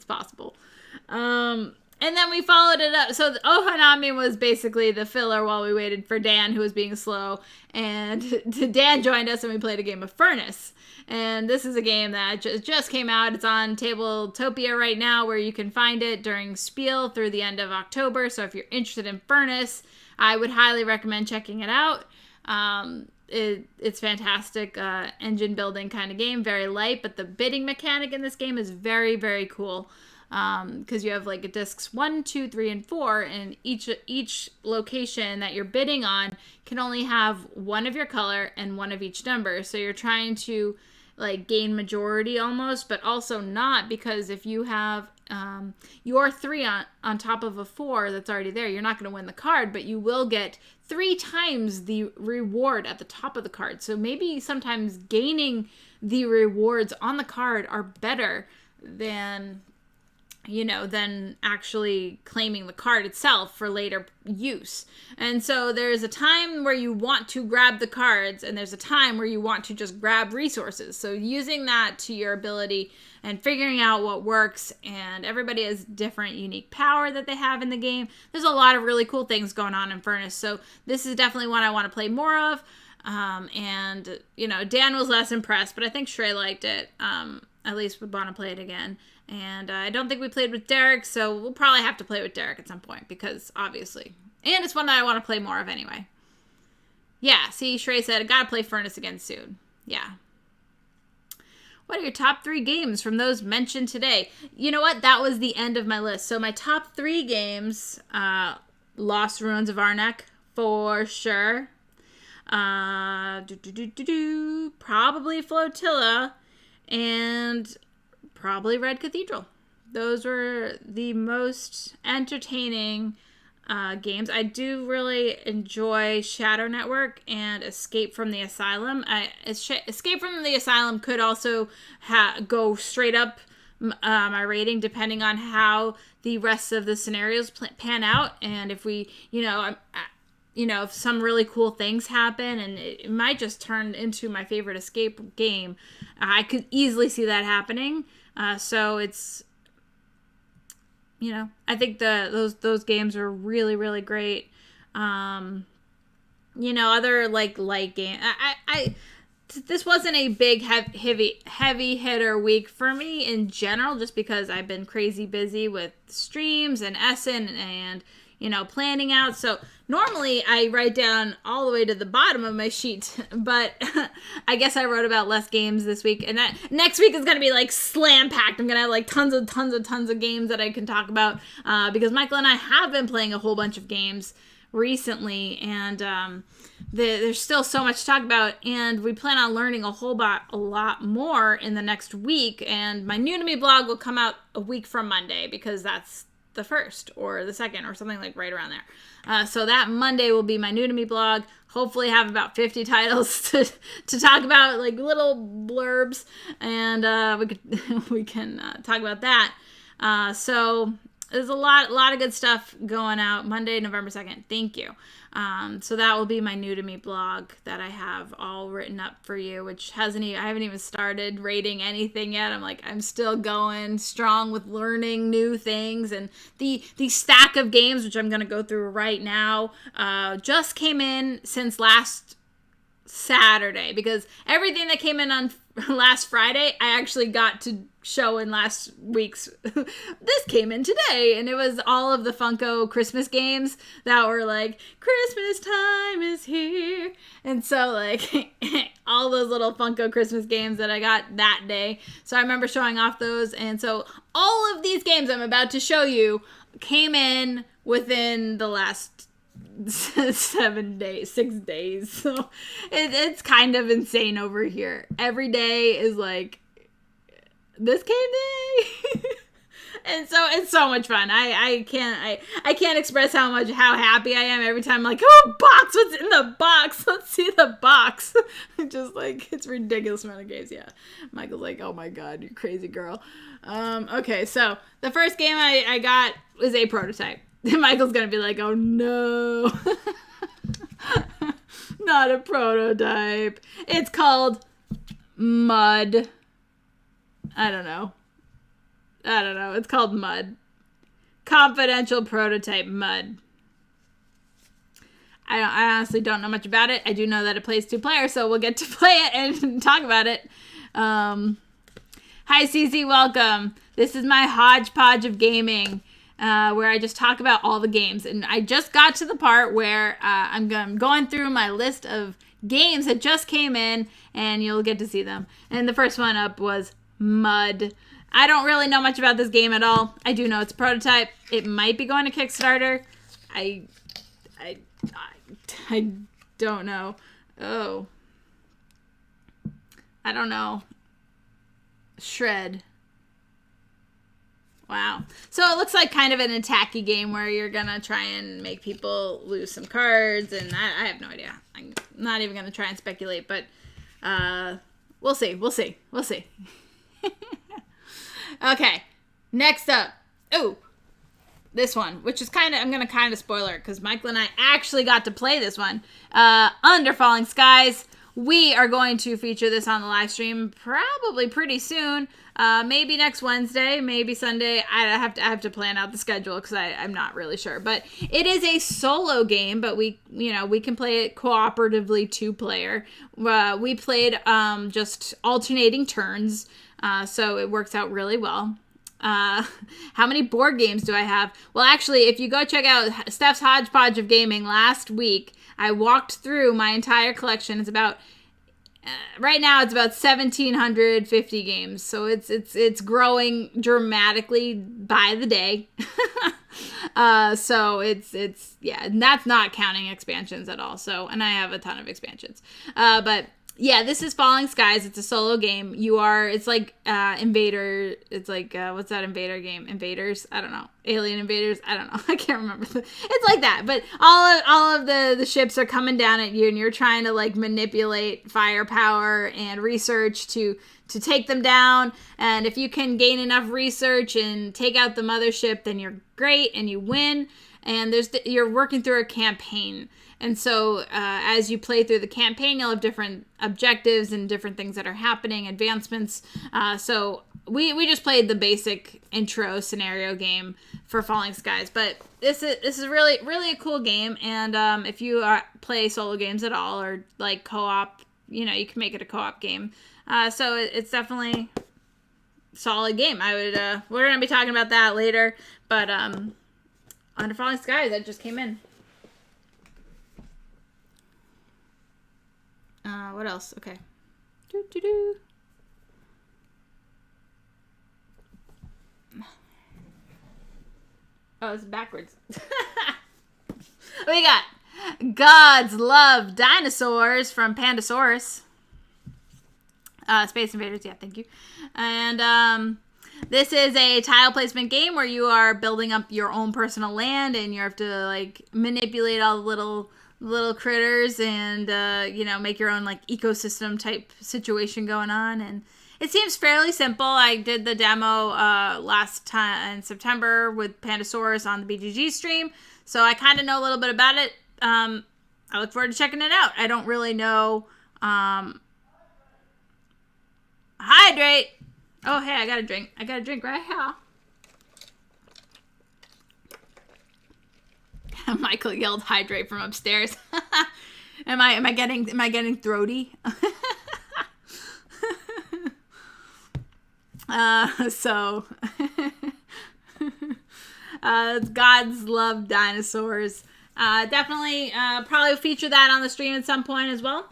And then we followed it up. So Ohanami was basically the filler while we waited for Dan, who was being slow. And Dan joined us and we played a game of Furnace. And this is a game that just came out. It's on Tabletopia right now, where you can find it during Spiel through the end of October. So if you're interested in Furnace, I would highly recommend checking it out. It's fantastic engine building kind of game, very light, but the bidding mechanic in this game is very, very cool. Because you have like discs 1, 2, 3, and 4, and each location that you're bidding on can only have one of your color and one of each number. So you're trying to like gain majority almost, but also not, because if you have your 3 on top of a 4 that's already there, you're not going to win the card, but you will get 3 times the reward at the top of the card. So maybe sometimes gaining the rewards on the card are better than than actually claiming the card itself for later use. And so there's a time where you want to grab the cards, and there's a time where you want to just grab resources. So using that to your ability and figuring out what works, and everybody has different unique power that they have in the game. There's a lot of really cool things going on in Furnace. So this is definitely one I want to play more of. And, Dan was less impressed, but I think Shrey liked it. At least would want to play it again. And I don't think we played with Derek, so we'll probably have to play with Derek at some point, because obviously. And it's one that I want to play more of anyway. Yeah, see, Shrey said, I gotta play Furnace again soon. Yeah. What are your top 3 games from those mentioned today? You know what? That was the end of my list. So my top 3 games, Lost Ruins of Arnac, for sure. Probably Flotilla, and probably Red Cathedral. Those were the most entertaining games. I do really enjoy Shadow Network and Escape from the Asylum. Escape from the Asylum could also go straight up my rating depending on how the rest of the scenarios pan out, and if we, if some really cool things happen, and it might just turn into my favorite escape game. I could easily see that happening. So it's, I think those games are really, really great. Other light game. This wasn't a big heavy hitter week for me in general, just because I've been crazy busy with streams and Essen and planning out. So normally I write down all the way to the bottom of my sheet, but I guess I wrote about less games this week, and that next week is going to be like slam packed. I'm going to have like tons of games that I can talk about, because Michael and I have been playing a whole bunch of games recently, and there's still so much to talk about, and we plan on learning a lot more in the next week. And my New to Me blog will come out a week from Monday, because that's the 1st or the 2nd or something like right around there. So that Monday will be my New to Me blog. Hopefully have about 50 titles to talk about, like little blurbs, and we can talk about that. So there's a lot of good stuff going out Monday, November 2nd. Thank you. So that will be my New to Me blog that I have all written up for you, which I haven't even started rating anything yet. I'm still going strong with learning new things, and the stack of games, which I'm going to go through right now, just came in since last Saturday, because everything that came in on last Friday, I actually got to show in last week's. This came in today, and it was all of the Funko Christmas games that were like, Christmas time is here. And so like all those little Funko Christmas games that I got that day. So I remember showing off those. And so all of these games I'm about to show you came in within the last 6 days. So it's kind of insane over here. Every day is like, this game day. And so it's so much fun. I can't express how happy I am every time I'm like, oh, box, what's in the box? Let's see the box. Just like, it's ridiculous amount of games. Yeah. Michael's like, oh my God, you crazy girl. Okay, so the first game I got was a prototype. Michael's gonna be like, oh no. Not a prototype. It's called Mud. I don't know. It's called Mud. Confidential prototype Mud. I honestly don't know much about it. I do know that it plays 2 players, so we'll get to play it and talk about it. Hi, CC, welcome. This is my hodgepodge of gaming, where I just talk about all the games. And I just got to the part where I'm going through my list of games that just came in, and you'll get to see them. And the first one up was Mud. I don't really know much about this game at all. I do know it's a prototype. It might be going to Kickstarter. I don't know. Oh. I don't know. Shred. Wow. So it looks like kind of an attacky game where you're going to try and make people lose some cards. And I have no idea. I'm not even going to try and speculate. But we'll see. We'll see. We'll see. Okay. Next up. Oh, this one, which is kind of, I'm going to kind of spoiler it because Michael and I actually got to play this one. Under Falling Skies. We are going to feature this on the live stream probably pretty soon. Maybe next Wednesday, maybe Sunday. I have to plan out the schedule because I'm not really sure. But it is a solo game, but we can play it cooperatively 2-player. We played just alternating turns, so it works out really well. How many board games do I have? Well, actually, if you go check out Steph's Hodgepodge of Gaming last week, I walked through my entire collection. It's about right now it's about 1,750 games, so it's growing dramatically by the day. So it's yeah, and that's not counting expansions at all. So, and I have a ton of expansions, but. Yeah, this is Falling Skies. It's a solo game. It's like Invader. It's like, what's that Invader game? Invaders? I don't know. Alien Invaders? I don't know. I can't remember. It's like that. But all of the ships are coming down at you, and you're trying to, like, manipulate firepower and research to take them down. And if you can gain enough research and take out the mothership, then you're great, and you win. And you're working through a campaign. And so as you play through the campaign, you'll have different objectives and different things that are happening, advancements. So we just played the basic intro scenario game for Falling Skies. But this is really, really a cool game. And if you play solo games at all or like co-op, you can make it a co-op game. So it's definitely a solid game. We're going to be talking about that later. But Under Falling Skies, that just came in. What else? Okay. Oh, it's backwards. We got Gods Love Dinosaurs from Pandasaurus. Space Invaders, yeah, thank you. And this is a tile placement game where you are building up your own personal land and you have to like manipulate all the little critters and make your own like ecosystem type situation going on. And it seems fairly simple. I did the demo last time in September with Pandasaurus on the BGG stream, so I kind of know a little bit about it. I look forward to checking it out. I don't really know. Hydrate. Oh, hey, I got a drink right here. Michael yelled hydrate from upstairs. Am I getting throaty? So Gods Love Dinosaurs. Definitely probably feature that on the stream at some point as well.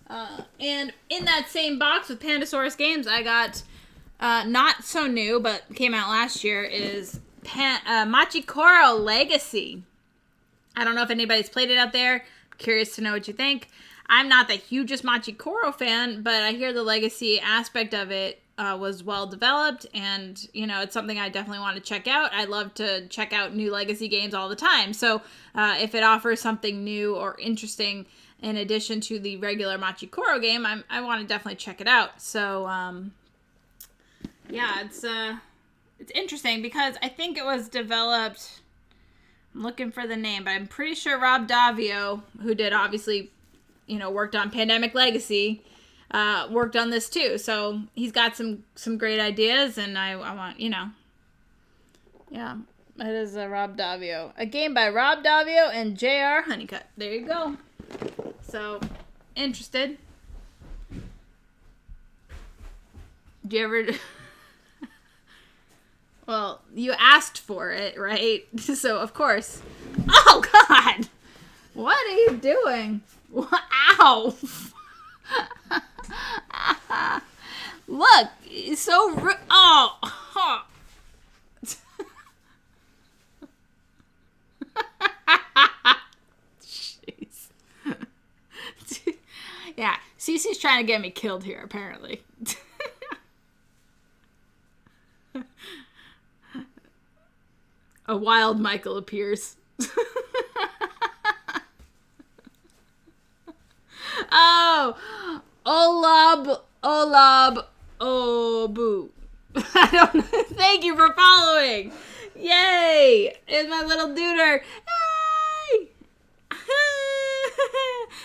And in that same box with Pandasaurus games, I got not so new, but came out last year, is Momokoro Legacy. I don't know if anybody's played it out there. Curious to know what you think. I'm not the hugest Momokoro fan, but I hear the legacy aspect of it was well developed, and it's something I definitely want to check out. I love to check out new legacy games all the time. So if it offers something new or interesting in addition to the regular Momokoro game, I want to definitely check it out. So yeah, it's interesting because I think it was developed. I'm looking for the name, but I'm pretty sure Rob Davio, who did obviously, worked on Pandemic Legacy, worked on this too. So he's got some great ideas, and I want, yeah, it is Rob Davio. A game by Rob Davio and J.R. Honeycutt. There you go. So, interested? Do you ever... Well, you asked for it, right? So, of course. Oh, God! What are you doing? Ow! Look, it's so rude. Oh! Jeez. Yeah, Cece's trying to get me killed here, apparently. a wild Michael appears. Oh, Olab, oh, boo. I don't know. Thank you for following. Yay. It's my little duder. Yay.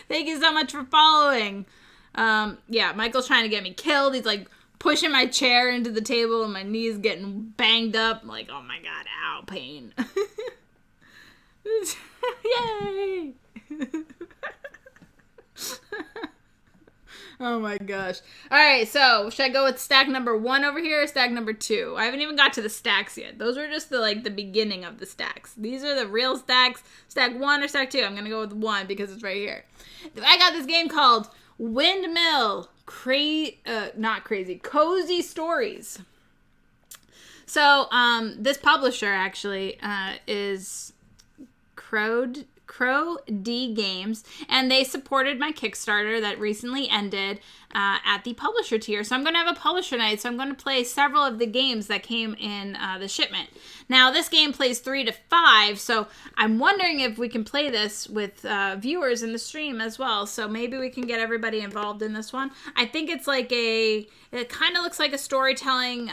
Thank you so much for following. Yeah, Michael's trying to get me killed. He's like pushing my chair into the table and my knee's getting banged up. I'm like, oh my God, ow, pain. Yay. Oh my gosh. All right, so should I go with stack number 1 over here or stack number 2? I haven't even got to the stacks yet. Those are just the beginning of the stacks. These are the real stacks. Stack 1 or stack 2? I'm gonna go with 1 because it's right here. I got this game called Windmill Crate, not crazy, Cozy Stories. So this publisher actually is Crow D Games, and they supported my Kickstarter that recently ended at the publisher tier. So I'm going to have a publisher night, so I'm going to play several of the games that came in the shipment. Now, this game plays 3 to 5, so I'm wondering if we can play this with viewers in the stream as well. So maybe we can get everybody involved in this one. I think it's like it kind of looks like a storytelling.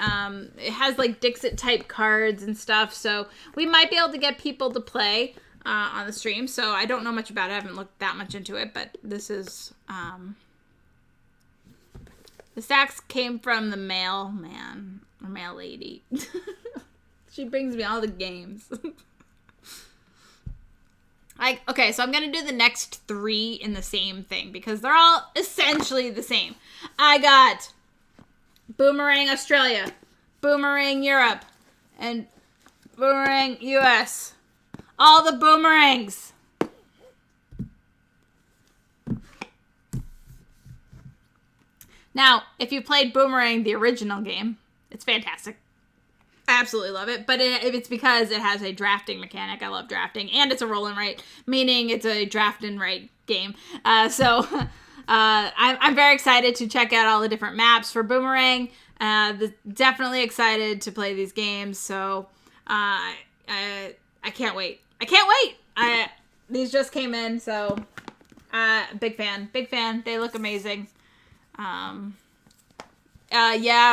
It has like Dixit type cards and stuff, so we might be able to get people to play on the stream. So I don't know much about it. I haven't looked that much into it, but this is the stacks came from the mailman or mail lady. She brings me all the games. Okay, so I'm gonna do the next 3 in the same thing because they're all essentially the same. I got Boomerang Australia, Boomerang Europe, and Boomerang US. All the boomerangs. Now, if you played Boomerang, the original game, it's fantastic. I absolutely love it. But it's because it has a drafting mechanic. I love drafting. And it's a roll and write, meaning it's a draft and write game. So I'm very excited to check out all the different maps for Boomerang. Definitely excited to play these games. So I can't wait. I can't wait. These just came in, so big fan. They look amazing. Yeah,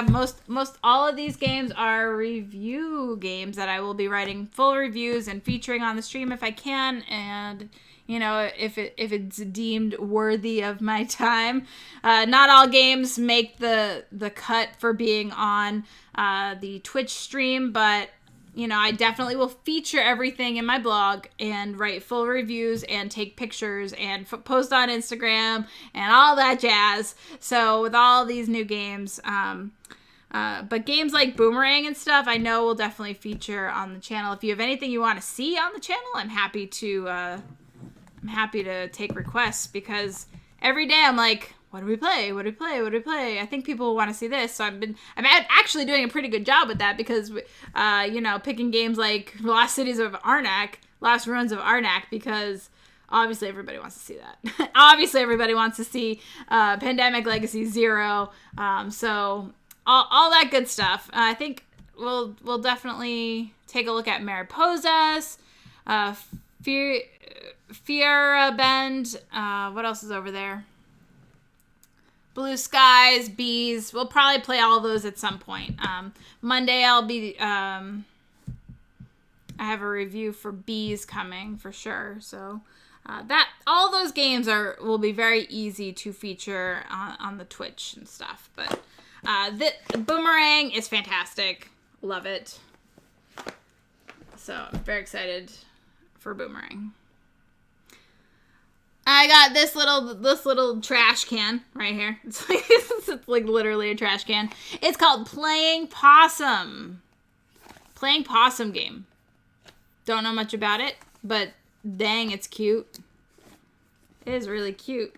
most all of these games are review games that I will be writing full reviews and featuring on the stream if I can, and you know, if it's deemed worthy of my time. Not all games make the cut for being on the Twitch stream, but you know, I definitely will feature everything in my blog and write full reviews and take pictures and post on Instagram and all that jazz. So with all these new games, but games like Boomerang and stuff, I know will definitely feature on the channel. If you have anything you want to see on the channel, I'm happy to take requests, because every day I'm like, what do we play? I think people want to see this. So I'm actually doing a pretty good job with that, because, you know, picking games like Lost Ruins of Arnac, because obviously everybody wants to see that. Obviously everybody wants to see Pandemic Legacy 0. So all that good stuff. I think we'll definitely take a look at Mariposas, Fiera Bend. What else is over there? Blue Skies, Bees. We'll probably play all those at some point. Monday I'll be, I have a review for Bees coming for sure. So all those games will be very easy to feature on the Twitch and stuff. But the Boomerang is fantastic. Love it. So I'm very excited for Boomerang. I got this little trash can right here. It's like literally a trash can. It's called Playing Possum. Playing Possum game. Don't know much about it, but dang, it's cute. It is really cute.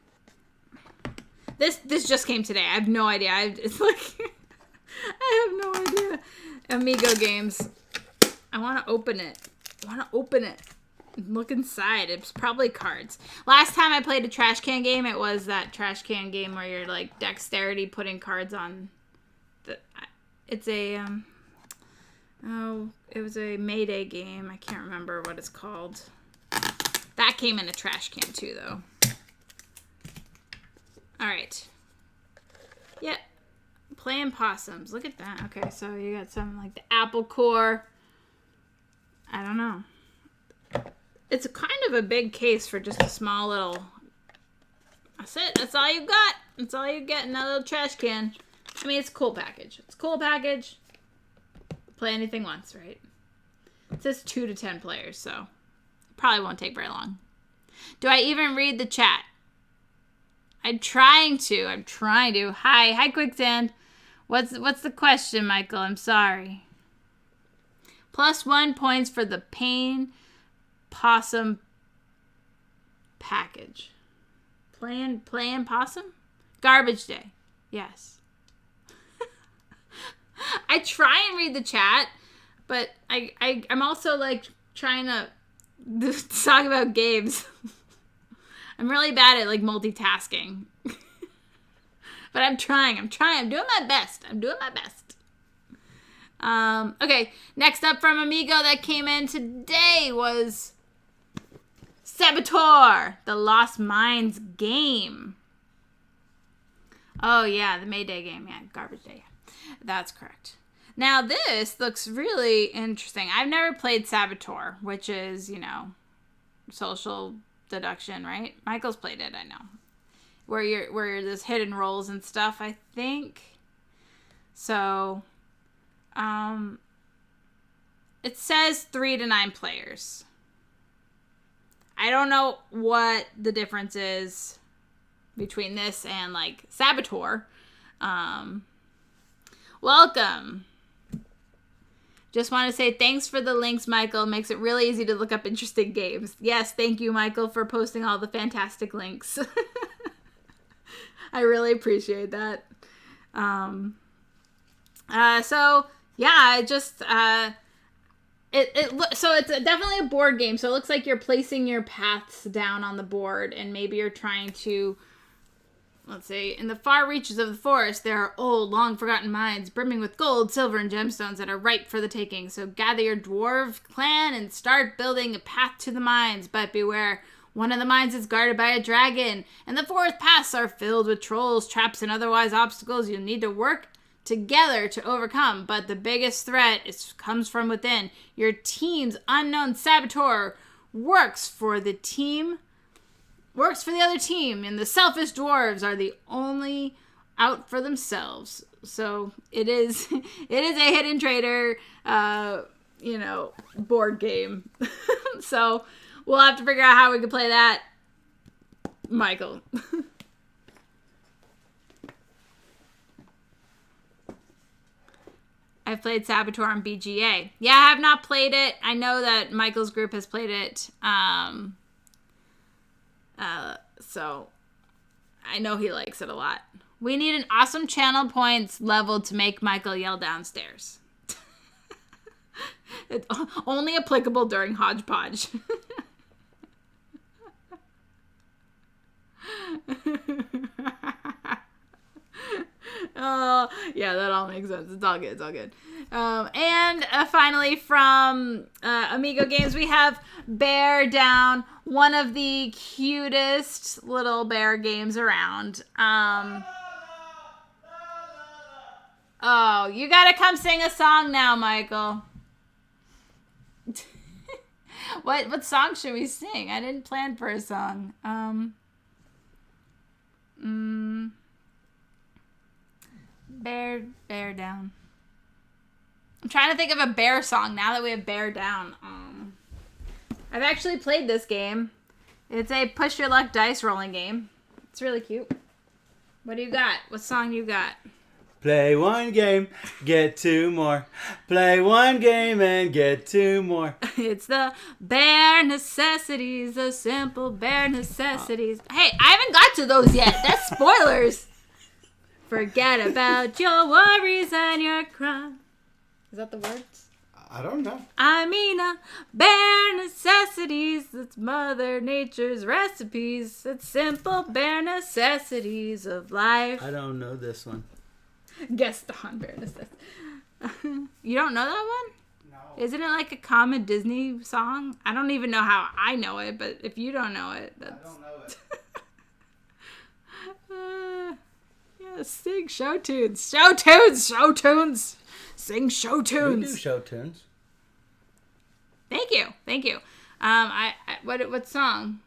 This just came today. I have no idea. It's like I have no idea. Amigo games. I want to open it. Look inside. It's probably cards. Last time I played a trash can game, it was that trash can game where you're like dexterity putting cards on. It's a Oh, it was a Mayday game. I can't remember what it's called. That came in a trash can too, though. All right. Yeah. Playing possums. Look at that. Okay, so you got something like the apple core. I don't know. It's kind of a big case for just a small little... That's it. That's all you got. That's all you get in that little trash can. I mean, it's a cool package. It's a cool package. Play anything once, right? It says 2 to 10 players, so it probably won't take very long. Do I even read the chat? I'm trying to. Hi, Quicksand. What's the question, Michael? I'm sorry. +1 points for the Pain Possum package. Playing Possum? Garbage Day. Yes. I try and read the chat, but I'm also like trying to talk about games. I'm really bad at like multitasking. But I'm trying. I'm doing my best. Okay, next up from Amigo that came in today was Saboteur, the Lost Mines game. Oh, yeah, the Mayday game. Yeah, Garbage Day. That's correct. Now, this looks really interesting. I've never played Saboteur, which is, social deduction, right? Michael's played it, I know. Where there's hidden roles and stuff, I think. So, it says 3 to 9 players. I don't know what the difference is between this and, like, Saboteur. Welcome. Just want to say thanks for the links, Michael. Makes it really easy to look up interesting games. Yes, thank you, Michael, for posting all the fantastic links. I really appreciate that. So it's definitely a board game. So it looks like you're placing your paths down on the board, and maybe you're trying to, let's see, in the far reaches of the forest, there are old, long-forgotten mines brimming with gold, silver, and gemstones that are ripe for the taking. So gather your dwarf clan and start building a path to the mines. But beware, one of the mines is guarded by a dragon, and the forest paths are filled with trolls, traps, and otherwise obstacles you'll need to work together to overcome. But the biggest threat comes from within. Your team's unknown saboteur works for the other team, and the selfish dwarves are the only out for themselves. So it is a hidden traitor, board game. So we'll have to figure out how we can play that, Michael. I've played Saboteur on BGA. Yeah, I have not played it. I know that Michael's group has played it. So I know he likes it a lot. We need an awesome channel points level to make Michael yell downstairs. It's only applicable during Hodgepodge. Oh, yeah, that all makes sense. It's all good. And finally from Amigo Games, we have Bear Down, one of the cutest little bear games around. Oh, you gotta come sing a song now, Michael. What song should we sing? I didn't plan for a song. Bear Down. I'm trying to think of a bear song now that we have Bear Down. I've actually played this game. It's a push your luck dice rolling game. It's really cute. What do you got? What song you got? Play one game, get 2 more. Play one game and get 2 more. It's the bare necessities, the simple bare necessities. Hey, I haven't got to those yet. That's spoilers. Forget about your worries and your crime. Is that the words? I don't know. I mean, bare necessities. It's Mother Nature's recipes. It's simple bare necessities of life. I don't know this one. Gaston, bare necessities. You don't know that one? Isn't it like a common Disney song? I don't even know how I know it, but if you don't know it, that's... I don't know it. Yeah, sing show tunes. Show tunes! Show tunes! Sing show tunes. We do show tunes. Thank you. What song?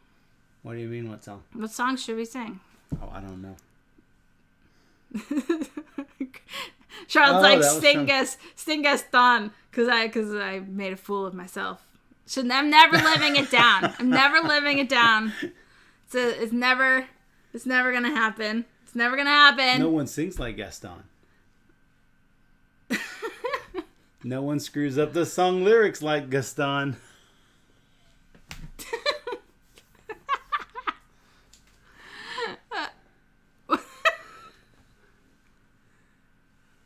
What do you mean, what song? What song should we sing? Oh, I don't know. Charlotte's sing us Don, because I made a fool of myself. I'm never living it down. I'm never living it down. It's never gonna happen. It's never gonna happen. No one sings like Gaston. No one screws up the song lyrics like Gaston.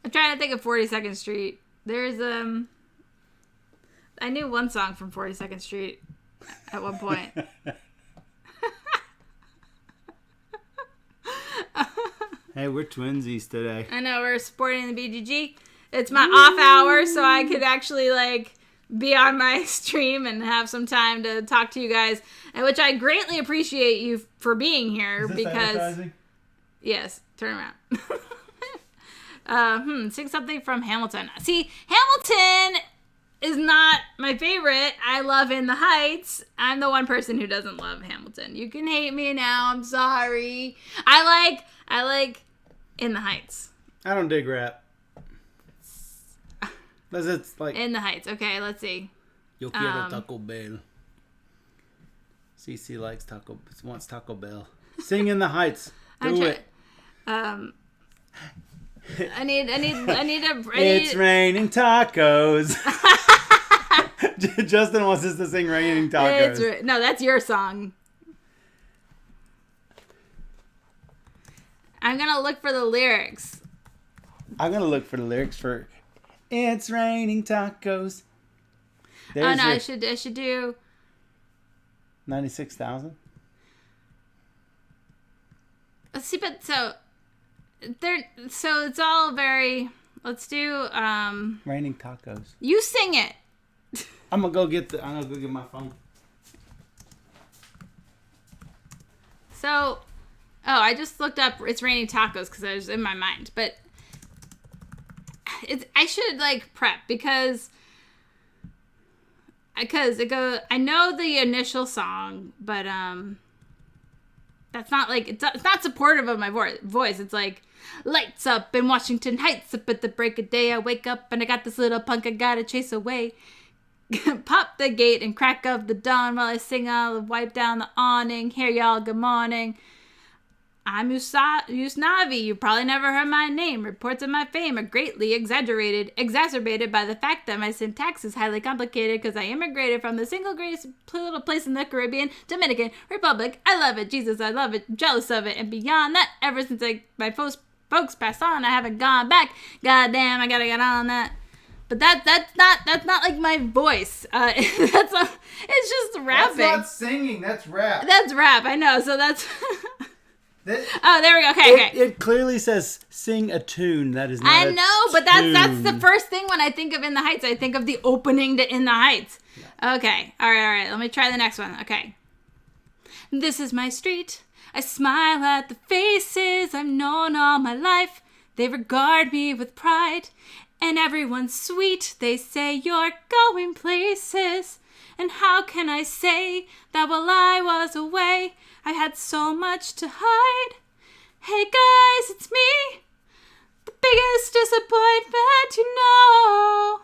I'm trying to think of 42nd Street. There's I knew one song from 42nd Street at one point. Hey, we're twinsies today. I know, we're supporting the BGG. It's my off hour, so I could actually be on my stream and have some time to talk to you guys, and which I greatly appreciate you for being here. Is this because advertising? Yes, turn around. Sing something from Hamilton. See, Hamilton is not my favorite. I love In the Heights. I'm the one person who doesn't love Hamilton. You can hate me now. I'm sorry. I like In the Heights. I don't dig rap. It's like In the Heights. Okay, let's see. Yo quiero Taco Bell. Cece wants Taco Bell. Sing In the Heights. Do it. I need It's raining tacos. Justin wants us to sing Raining Tacos. No, that's your song. I'm gonna look for the lyrics. I'm gonna look for the lyrics for It's Raining Tacos. I should do 96,000. See, but so it's all very. Let's do Raining Tacos. You sing it. I'm gonna go get my phone. So, I just looked up It's Raining Tacos because I was in my mind, but I should prep because it goes. I know the initial song, but that's not it's not supportive of my voice. It's like lights up in Washington Heights, up at the break of day. I wake up and I got this little punk I gotta chase away. Pop the gate and crack of the dawn while I sing. I'll wipe down the awning. Here y'all, good morning. I'm Usnavi. You probably never heard my name. Reports of my fame are greatly exacerbated by the fact that my syntax is highly complicated because I immigrated from the single greatest little place in the Caribbean, Dominican Republic. I love it. Jesus, I love it. Jealous of it. And beyond that, ever since my folks passed on, I haven't gone back. God damn, I gotta get on that. But that's not my voice. It's just rapping. That's not singing. That's rap. That's rap. I know. So that's. Oh, there we go. Okay. It clearly says sing a tune. That is not I know, but that's the first thing when I think of In the Heights. I think of the opening to In the Heights. Yeah. Okay. All right. Let me try the next one. Okay. This is my street. I smile at the faces I've known all my life. They regard me with pride. And everyone's sweet. They say you're going places. And how can I say that while I was away, I had so much to hide? Hey guys, it's me. The biggest disappointment you know.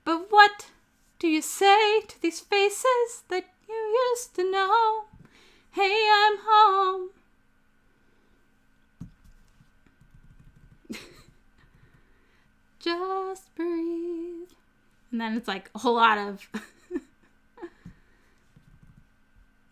But what do you say to these faces that you used to know? Hey, I'm home. Just breathe. And then it's a whole lot of...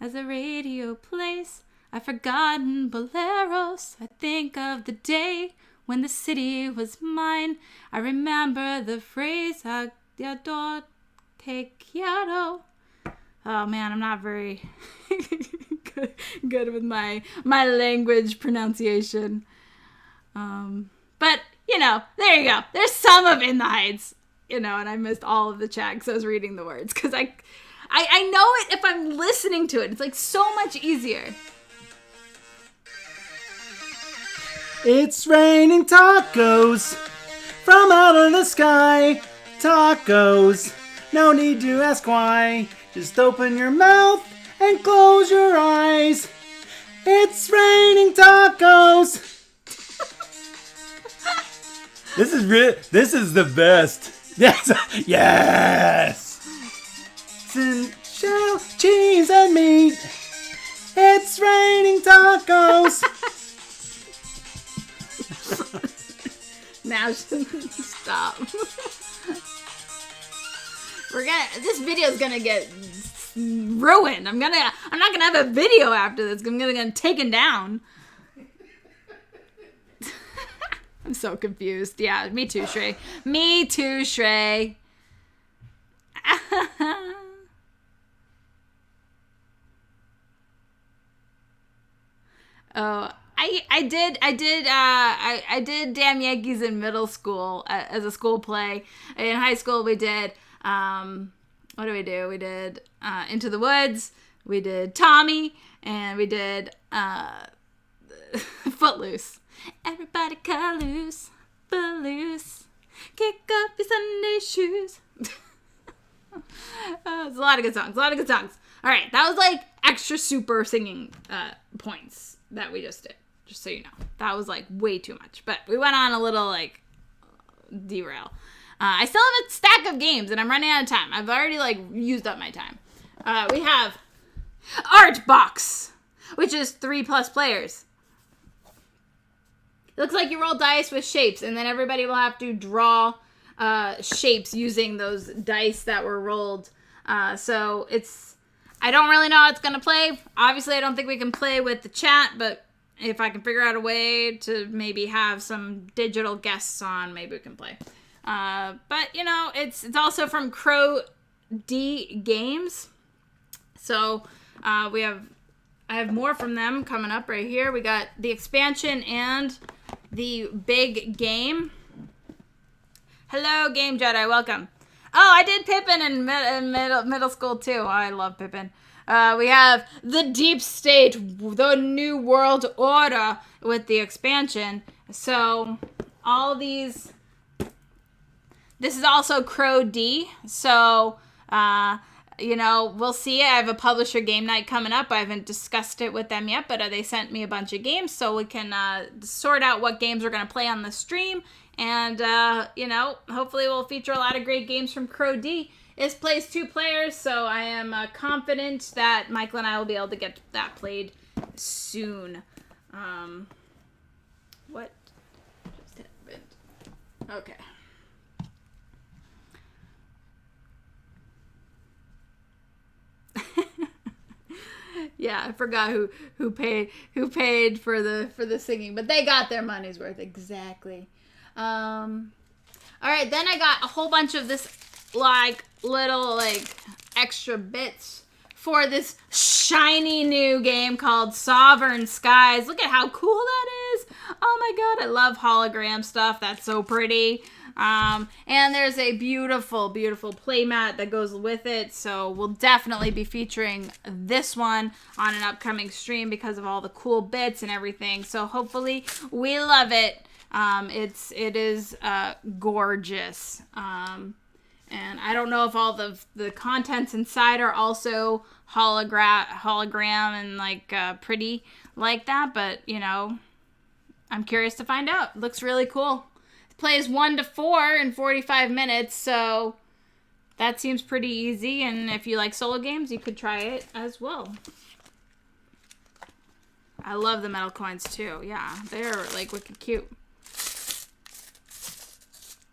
As the radio plays, I've forgotten boleros. I think of the day when the city was mine. I remember the phrase, "Adoro te quiero." Oh man, I'm not very good with my language pronunciation. But, there you go. There's some of In the Heights. and I missed all of the chat because I was reading the words. Because I know it if I'm listening to it. It's like so much easier. It's raining tacos from out of the sky. Tacos, no need to ask why. Just open your mouth and close your eyes. It's raining tacos. This is the best. Yes. Yes. Shell, cheese and meat. It's raining tacos. Now stop. This video's gonna get ruined. I'm not gonna have a video after this. I'm gonna get taken down. I'm so confused. Yeah, me too, Shrey. Me too, Shrey. Oh, I did Damn Yankees in middle school as a school play. In high school, we did, what do? We did Into the Woods, we did Tommy, and we did Footloose. Everybody cut loose, footloose, kick up your Sunday shoes. There's a lot of good songs, All right, that was like extra super singing points that we just did. Just so you know. That was like way too much. But we went on a little like derail. I still have a stack of games and I'm running out of time. I've already like used up my time. We have Art Box, which is 3+ players. It looks like you roll dice with shapes and then everybody will have to draw shapes using those dice that were rolled. So I don't really know how it's going to play. Obviously, I don't think we can play with the chat, but if I can figure out a way to maybe have some digital guests on, maybe we can play. But, it's also from Crow D Games. So, I have more from them coming up right here. We got the expansion and the big game. Hello, Game Jedi. Welcome. Oh, I did Pippin in middle school, too. Oh, I love Pippin. We have the Deep State, the New World Order with the expansion. So, all these... This is also Crow D. So, we'll see. I have a publisher game night coming up. I haven't discussed it with them yet, but they sent me a bunch of games so we can sort out what games we're going to play on the stream. And, hopefully we'll feature a lot of great games from Crow D. It plays 2 players, so I am confident that Michael and I will be able to get that played soon. What just happened? Okay. Yeah, I forgot who paid for the singing, but they got their money's worth exactly. All right, then I got a whole bunch of this like little like extra bits for this shiny new game called Sovereign Skies. Look at how cool that is. Oh my god, I love hologram stuff. That's so pretty. And there's a beautiful, beautiful playmat that goes with it. So we'll definitely be featuring this one on an upcoming stream because of all the cool bits and everything. So hopefully we love it. It is gorgeous. And I don't know if all the contents inside are also hologram and like pretty like that, but I'm curious to find out. It looks really cool. It plays 1 to 4 in 45 minutes, so that seems pretty easy. And if you like solo games, you could try it as well. I love the metal coins too. Yeah, they're like wicked cute.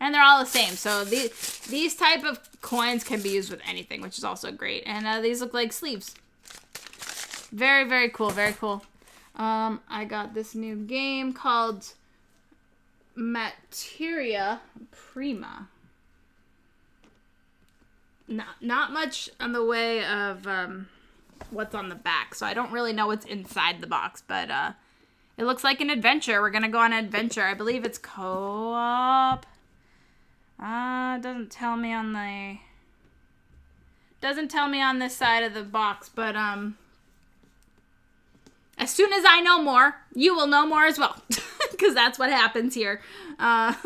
And they're all the same. So these type of coins can be used with anything, which is also great. And these look like sleeves. Very, very cool. Very cool. I got this new game called Materia Prima. Not much on the way of what's on the back. So I don't really know what's inside the box. But it looks like an adventure. We're going to go on an adventure. I believe it's co-op. Doesn't tell me on the... Doesn't tell me on this side of the box, but, as soon as I know more, you will know more as well. Because that's what happens here. I'm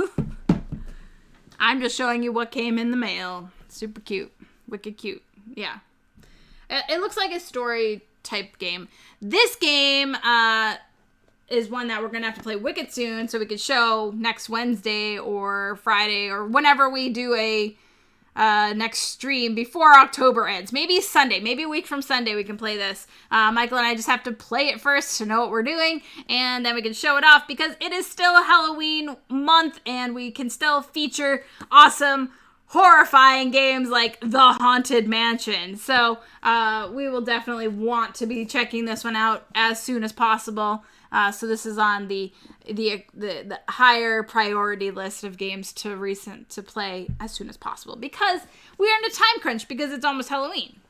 just showing you what came in the mail. Super cute. Wicked cute. Yeah. It looks like a story type game. This game is one that we're going to have to play wicked soon, so we could show next Wednesday or Friday or whenever we do a next stream before October ends. Maybe Sunday. Maybe a week from Sunday we can play this. Michael and I just have to play it first to know what we're doing, and then we can show it off because it is still Halloween month, and we can still feature awesome, horrifying games like The Haunted Mansion. So we will definitely want to be checking this one out as soon as possible. So this is on the higher priority list of games to play as soon as possible because we are in a time crunch because it's almost Halloween.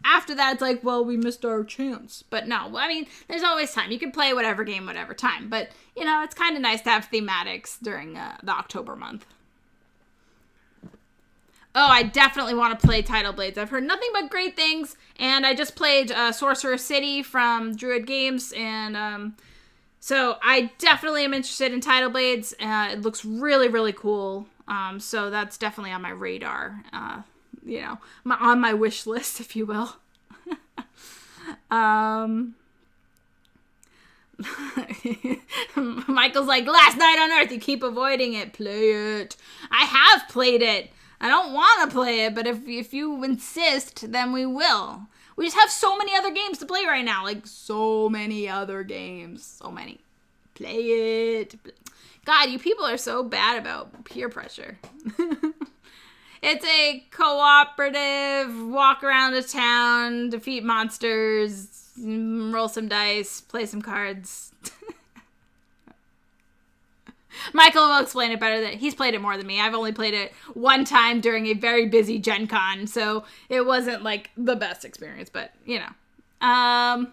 After that, it's like, well, we missed our chance. But no, I mean, there's always time. You can play whatever game, whatever time. But, you know, it's kind of nice to have thematics during the October month. Oh, I definitely want to play Tidal Blades. I've heard nothing but great things. And I just played Sorcerer City from Druid Games. And so I definitely am interested in Tidal Blades. It looks really, really cool. So that's definitely on my radar. You know, on my wish list, if you will. Michael's like, Last Night on Earth, you keep avoiding it. Play it. I have played it. I don't want to play it, but if you insist, then we will. We just have so many other games to play right now. Like, so many other games. So many. Play it. God, you people are so bad about peer pressure. It's a cooperative, walk around a town, defeat monsters, roll some dice, play some cards. Michael will explain it better than he's played it more than me. I've only played it one time during a very busy Gen Con, so it wasn't like the best experience, but you know. All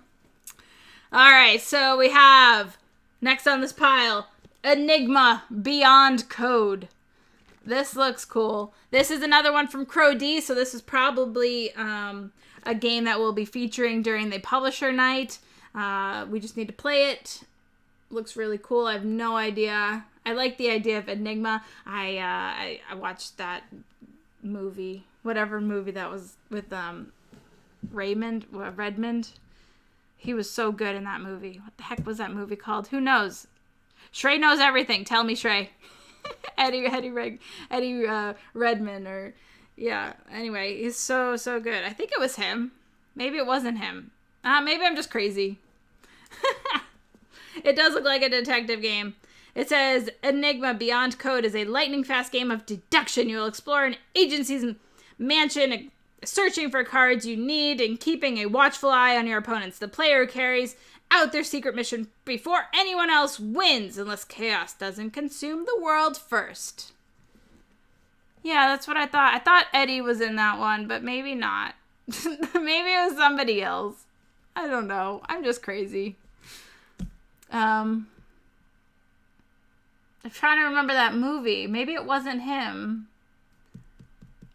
right, so we have next on this pile, Enigma Beyond Code. This looks cool. This is another one from Crow D, so this is probably a game that we'll be featuring during the publisher night. We just need to play it. Looks really cool. I have no idea. I like the idea of Enigma. I watched that movie, whatever movie that was with Redmond. He was so good in that movie. What the heck was that movie called? Who knows? Shrey knows everything. Tell me, Shrey. Eddie Redmond, or yeah. Anyway, he's so good. I think it was him. Maybe it wasn't him. Maybe I'm just crazy. It does look like a detective game. It says Enigma Beyond Code is a lightning-fast game of deduction. You will explore an agency's mansion, searching for cards you need and keeping a watchful eye on your opponents. The player carries out their secret mission before anyone else wins, unless chaos doesn't consume the world first. Yeah, that's what I thought. I thought Eddie was in that one, but maybe not. Maybe it was somebody else. I don't know. I'm just crazy. I'm trying to remember that movie. Maybe it wasn't him.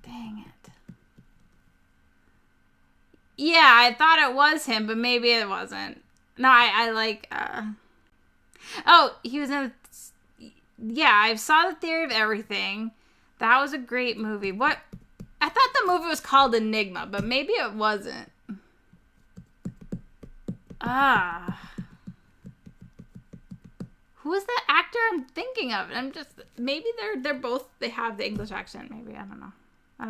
Dang it. Yeah, I thought it was him, but maybe it wasn't. No, I like, oh, he was in, yeah, I saw The Theory of Everything. That was a great movie. What? I thought the movie was called Enigma, but maybe it wasn't. Who is that actor I'm thinking of? Maybe they're both, they have the English accent, maybe, I don't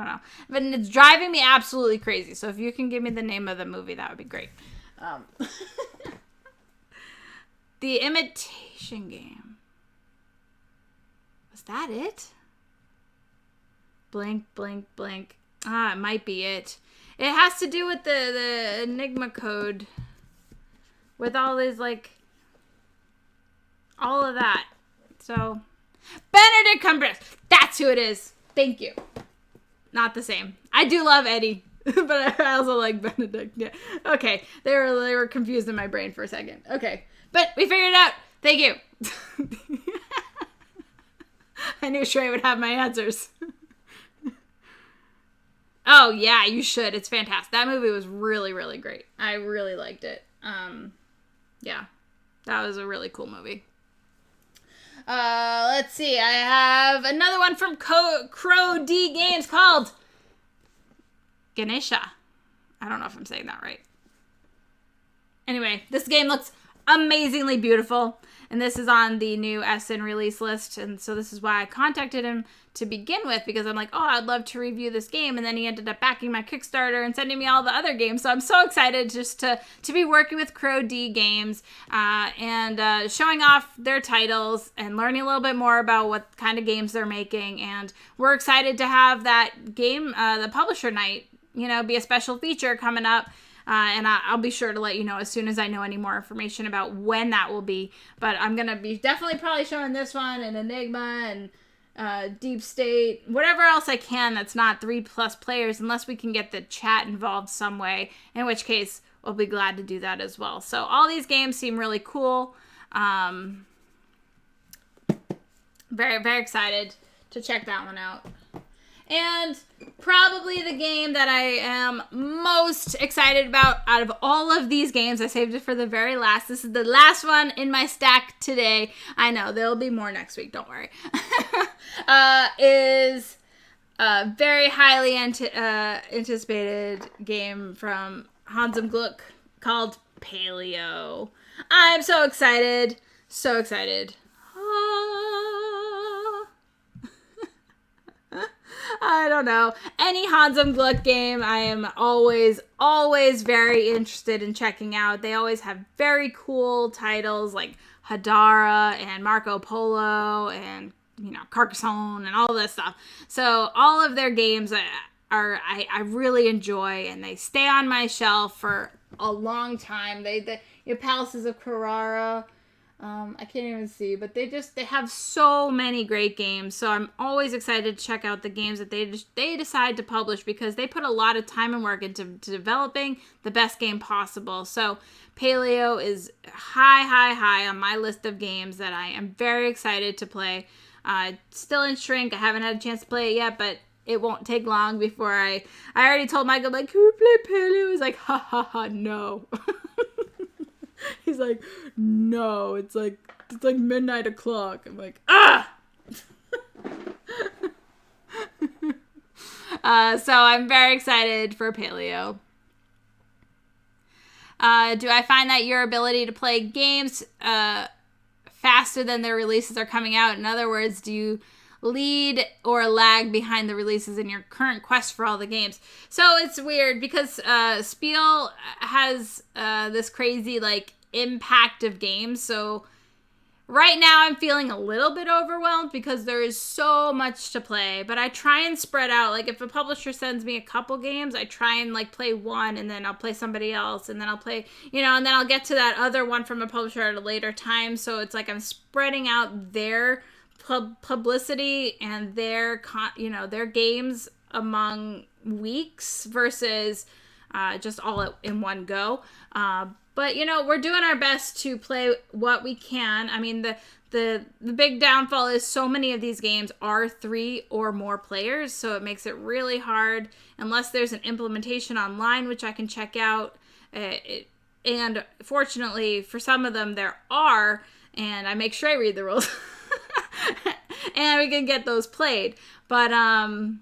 know. But it's driving me absolutely crazy, so if you can give me the name of the movie, that would be great. The Imitation Game. Was that it? Blank, blank, blank. It might be it. It has to do with the Enigma code. With all these, like, all of that. So, Benedict Cumberbatch. That's who it is. Thank you. Not the same. I do love Eddie. But I also like Benedict. Yeah. Okay. They were confused in my brain for a second. Okay. But we figured it out. Thank you. I knew Shrey would have my answers. Oh, yeah, you should. It's fantastic. That movie was really, really great. I really liked it. Yeah, that was a really cool movie. Let's see. I have another one from Crow D Games called Ganesha. I don't know if I'm saying that right. Anyway, this game looks amazingly beautiful, and this is on the new SN release list, and so this is why I contacted him to begin with, because I'm like, oh, I'd love to review this game, and then he ended up backing my Kickstarter and sending me all the other games, so I'm so excited just to be working with Crow D Games, and showing off their titles and learning a little bit more about what kind of games they're making, and we're excited to have that game, the publisher night, be a special feature coming up. And I'll be sure to let you know as soon as I know any more information about when that will be. But I'm going to be definitely probably showing this one and Enigma and Deep State, whatever else I can that's not 3+ players, unless we can get the chat involved some way, in which case we'll be glad to do that as well. So all these games seem really cool. Very, very excited to check that one out. And probably the game that I am most excited about out of all of these games, I saved it for the very last. This is the last one in my stack today. I know, there'll be more next week, don't worry. Is a very highly anticipated game from Hans im Glück called Paleo. I'm so excited. So excited. I don't know. Any Hans im Glück game, I am always very interested in checking out. They always have very cool titles like Hadara and Marco Polo and, Carcassonne and all this stuff. So all of their games I really enjoy, and they stay on my shelf for a long time. The Palaces of Carrara. I can't even see, but they have so many great games. So I'm always excited to check out the games that they decide to publish, because they put a lot of time and work into developing the best game possible. So Paleo is high on my list of games that I am very excited to play. Still in shrink. I haven't had a chance to play it yet, but it won't take long before I already told Michael, like, can we play Paleo? He's like, ha, no. He's like, no, it's like midnight o'clock. I'm like, ah! So I'm very excited for Paleo. Do I find that your ability to play games faster than their releases are coming out? In other words, do you lead or lag behind the releases in your current quest for all the games? So it's weird, because Spiel has this crazy impact of games. So right now I'm feeling a little bit overwhelmed because there is so much to play, but I try and spread out. Like, if a publisher sends me a couple games, I try and play one, and then I'll play somebody else, and then I'll play, and then I'll get to that other one from a publisher at a later time. So it's like I'm spreading out their publicity and their games among weeks versus just all in one go. But we're doing our best to play what we can. I mean, the big downfall is so many of these games are 3 or more players, so it makes it really hard unless there's an implementation online, which I can check out. And fortunately, for some of them there are, and I make sure I read the rules. And we can get those played. But I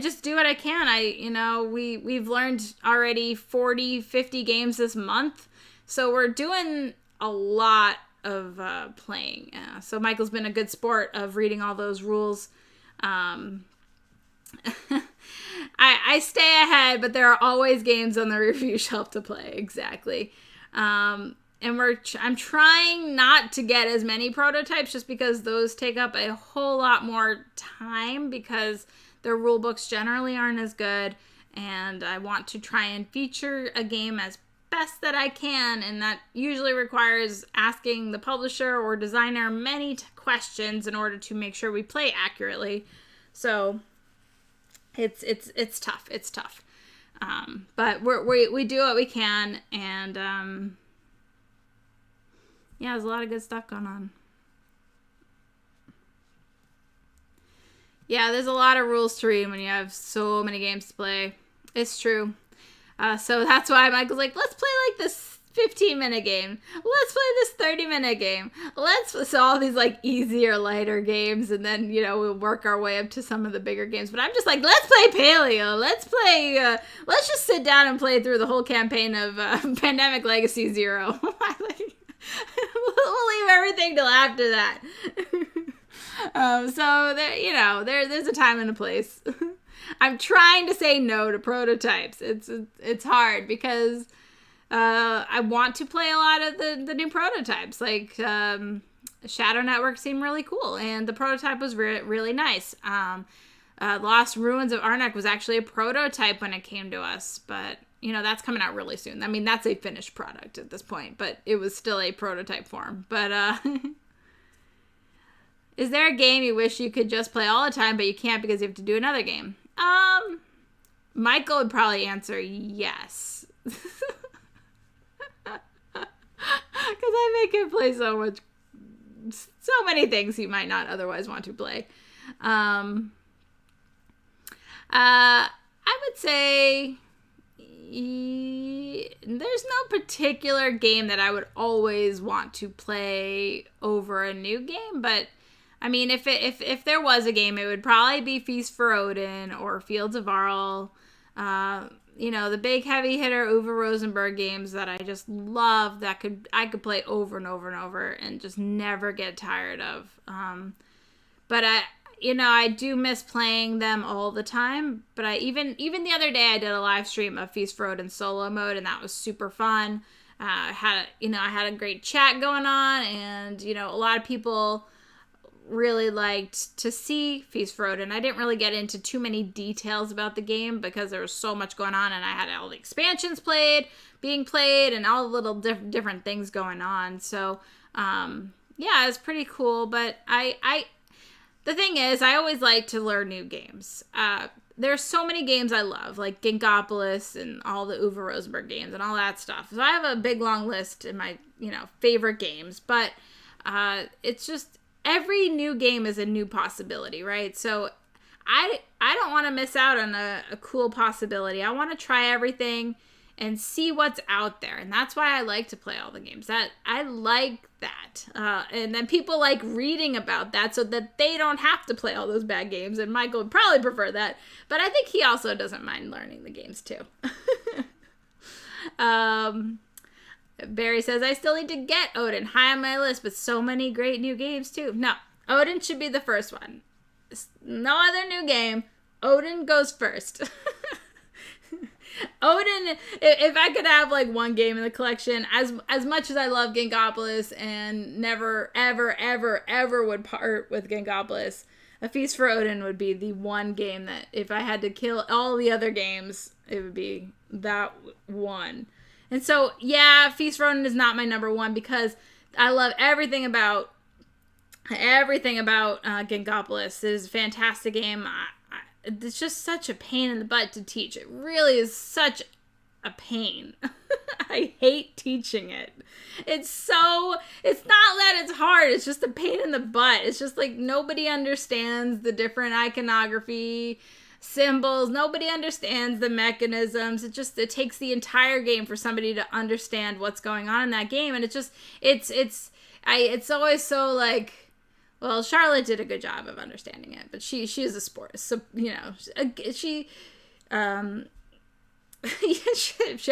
just do what I can. We've learned already 40, 50 games this month. So we're doing a lot of playing. So Michael's been a good sport of reading all those rules. I stay ahead, but there are always games on the review shelf to play. Exactly. And I'm trying not to get as many prototypes, just because those take up a whole lot more time, because their rule books generally aren't as good, and I want to try and feature a game as best that I can, and that usually requires asking the publisher or designer many questions in order to make sure we play accurately. So it's tough. It's tough. But we do what we can, and there's a lot of good stuff going on. Yeah, there's a lot of rules to read when you have so many games to play. It's true. So that's why Michael's like, let's play like this 15-minute game. Let's play this 30-minute game. So all these like easier, lighter games, and then, you know, we'll work our way up to some of the bigger games. But I'm just like, let's play Paleo. Let's just sit down and play through the whole campaign of Pandemic Legacy 0. We'll leave everything till after that. So there, you know, there's a time and a place. I'm trying to say no to prototypes. It's hard because I want to play a lot of the new prototypes. Like Shadow Network seemed really cool, and the prototype was really nice. Lost Ruins of Arnac was actually a prototype when it came to us, but you know, that's coming out really soon. I mean, that's a finished product at this point, but it was still a prototype form. But is there a game you wish you could just play all the time, but you can't because you have to do another game? Michael would probably answer yes. Because I make him play so many things he might not otherwise want to play. I would say there's no particular game that I would always want to play over a new game, but I mean, if there was a game, it would probably be Feast for Odin or Fields of Arl. You know, the big heavy hitter Uwe Rosenberg games that I just love that I could play over and over and over and just never get tired of. But I do miss playing them all the time. But even the other day I did a live stream of Feast for Odin solo mode, and that was super fun. I had a great chat going on, and you know, a lot of people really liked to see Feast for Odin. I didn't really get into too many details about the game because there was so much going on, and I had all the expansions being played and all the little different things going on. So yeah, it's pretty cool. But the thing is, I always like to learn new games. There's so many games I love, like Gingopolis and all the Uwe Rosenberg games and all that stuff. So I have a big long list in my, you know, favorite games, but it's just every new game is a new possibility, right? So I don't want to miss out on a cool possibility. I want to try everything and see what's out there. And that's why I like to play all the games. That I like that. And then people like reading about that so that they don't have to play all those bad games. And Michael would probably prefer that. But I think he also doesn't mind learning the games too. Barry says, I still need to get Odin high on my list, but so many great new games too. No, Odin should be the first one. No other new game. Odin goes first. Odin, if I could have like one game in the collection, as much as I love Gingopolis and never, ever, ever, ever would part with Gingopolis, A Feast for Odin would be the one game that if I had to kill all the other games, it would be that one. And so, yeah, Feast for Odin is not my number one because I love everything about Gingopolis. It is a fantastic game. It's just such a pain in the butt to teach. It really is such a pain. I hate teaching it. It's not that it's hard. It's just a pain in the butt. It's just like nobody understands the different iconography symbols. Nobody understands the mechanisms. It takes the entire game for somebody to understand what's going on in that game. And it's always so like, well, Charlotte did a good job of understanding it, but she is a sport. So, you know, she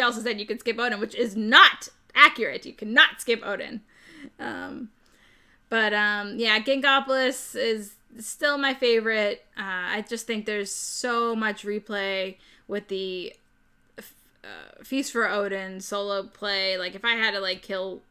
also said you could skip Odin, which is not accurate. You cannot skip Odin. Yeah, Gingopolis is still my favorite. I just think there's so much replay with the Feast for Odin solo play. Like, if I had to, like, kill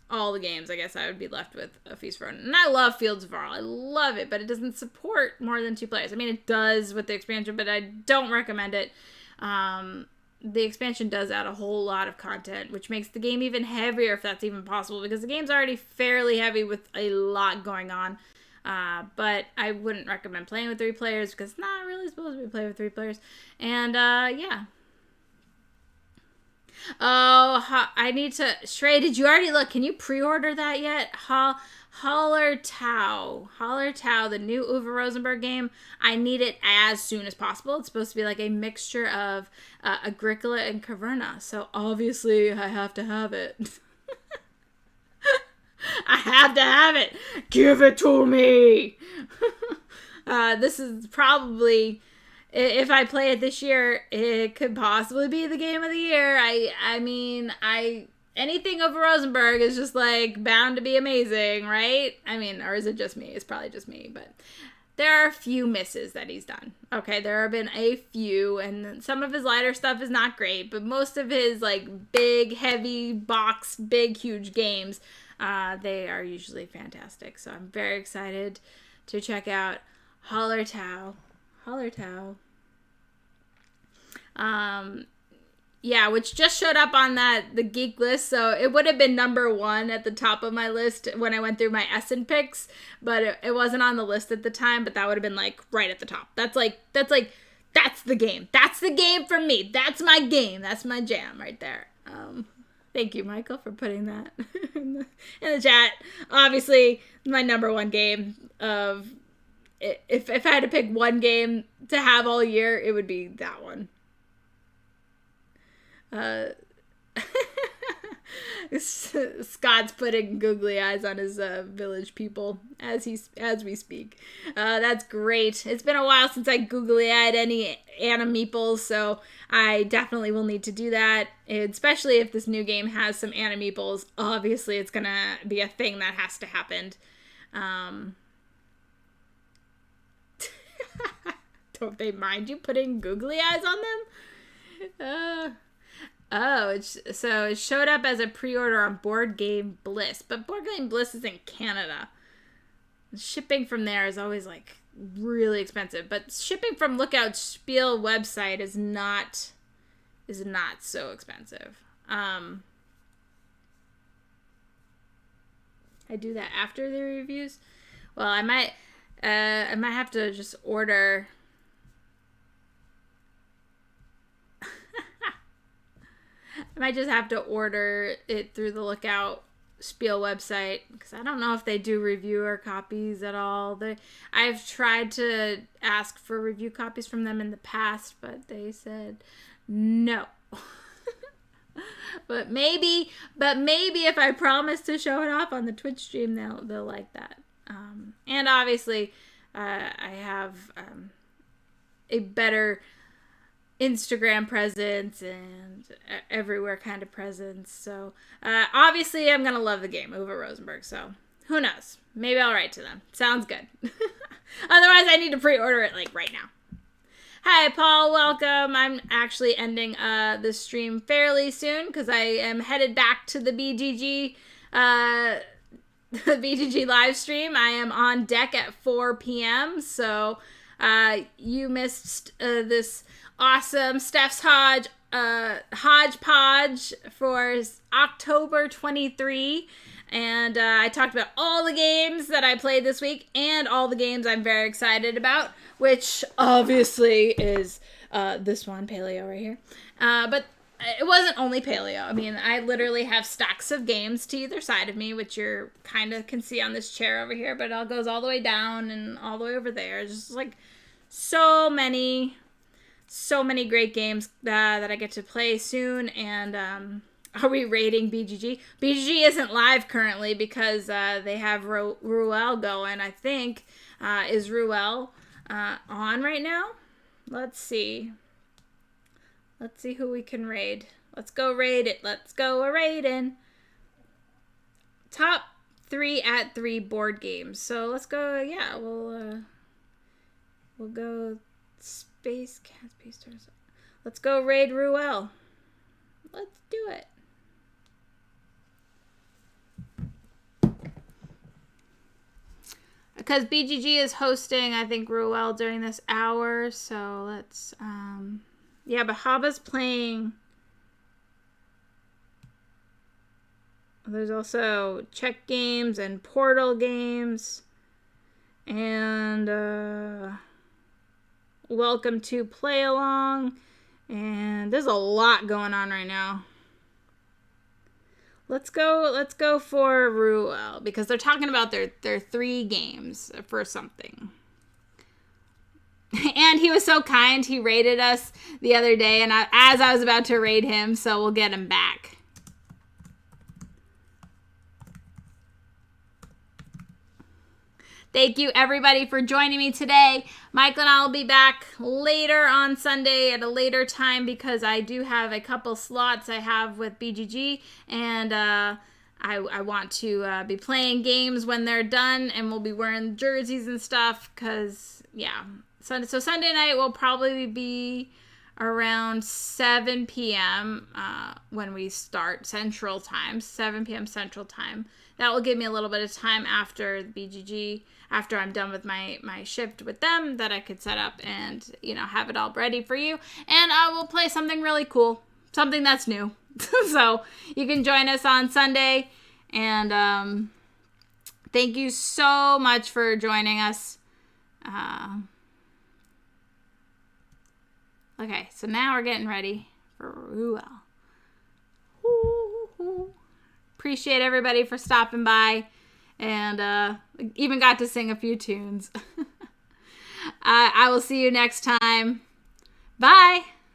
all the games, I guess I would be left with A Feast for Odin. And I love Fields of Arl. I love it, but it doesn't support more than 2 players. I mean, it does with the expansion, but I don't recommend it. The expansion does add a whole lot of content, which makes the game even heavier, if that's even possible, because the game's already fairly heavy with a lot going on. But I wouldn't recommend playing with 3 players because it's not really supposed to be played with 3 players. And, yeah. Oh, I need to. Shrey, did you already look? Can you pre-order that yet? Holler Tau, the new Uwe Rosenberg game. I need it as soon as possible. It's supposed to be like a mixture of Agricola and Caverna, so obviously I have to have it. I have to have it. Give it to me. This is probably, if I play it this year, it could possibly be the game of the year. I mean, anything over Rosenberg is just like bound to be amazing, right? I mean, or is it just me? It's probably just me, but there are a few misses that he's done. Okay, there have been a few, and some of his lighter stuff is not great, but most of his like big, heavy box, big, huge games, they are usually fantastic. So I'm very excited to check out Holler Tau. Yeah, which just showed up on the geek list, so it would have been number 1 at the top of my list when I went through my Essen picks, but it wasn't on the list at the time, but that would have been like right at the top. That's the game. That's the game for me. That's my game. That's my jam right there. Thank you, Michael, for putting that in the chat. Obviously, my number 1 game of, if I had to pick one game to have all year, it would be that one. Scott's putting googly eyes on his village people as we speak. That's great. It's been a while since I googly eyed any Animeeples, so I definitely will need to do that, especially if this new game has some Animeeples. Obviously, it's gonna be a thing that has to happen. Don't they mind you putting googly eyes on them? It showed up as a pre-order on Board Game Bliss, but Board Game Bliss is in Canada. Shipping from there is always like really expensive, but shipping from Lookout Spiel website is not so expensive. I do that after the reviews. Well, I might have to just order. I might just have to order it through the Lookout Spiel website, because I don't know if they do reviewer copies at all. I've tried to ask for review copies from them in the past, but they said no. But maybe if I promise to show it off on the Twitch stream, they'll like that. And obviously, I have a better Instagram presence and everywhere kind of presence. So obviously, I'm gonna love the game over Rosenberg. So who knows? Maybe I'll write to them. Sounds good. Otherwise, I need to pre-order it like right now. Hi, Paul. Welcome. I'm actually ending the stream fairly soon because I am headed back to the BGG live stream. I am on deck at 4 p.m. So you missed this awesome Steph's Hodgepodge for October 23. And I talked about all the games that I played this week and all the games I'm very excited about, which obviously is this one, Paleo, right here. But it wasn't only Paleo. I mean, I literally have stacks of games to either side of me, which you're kind of can see on this chair over here, but it all goes all the way down and all the way over there. It's just like so many great games that I get to play soon. And are we rating BGG? BGG isn't live currently because they have Ruel going, I think. Is Ruel on right now? Let's see. Let's see who we can raid. Let's go raid it. Let's go a raiding. Top 3 at 3 board games. So let's go. Yeah, we'll go Space Cat Space Stars. Let's go raid Ruel. Let's do it. Because BGG is hosting, I think, Ruel during this hour. So let's, yeah, but Haba's playing. There's also Check Games and Portal Games. And, Welcome to Play Along. And there's a lot going on right now. Let's go for Ruel, because they're talking about their 3 games for something. And he was so kind. He raided us the other day, and as I was about to raid him, so we'll get him back. Thank you, everybody, for joining me today. Michael and I will be back later on Sunday at a later time, because I do have a couple slots I have with BGG, and I want to be playing games when they're done, and we'll be wearing jerseys and stuff, because, yeah. So Sunday night will probably be around 7 p.m. When we start Central Time, 7 p.m. Central Time. That will give me a little bit of time after the BGG, after I'm done with my shift with them, that I could set up and, have it all ready for you. And I will play something really cool, something that's new. So you can join us on Sunday. And thank you so much for joining us. Okay, so now we're getting ready for Ruel. Appreciate everybody for stopping by, and even got to sing a few tunes. I will see you next time. Bye!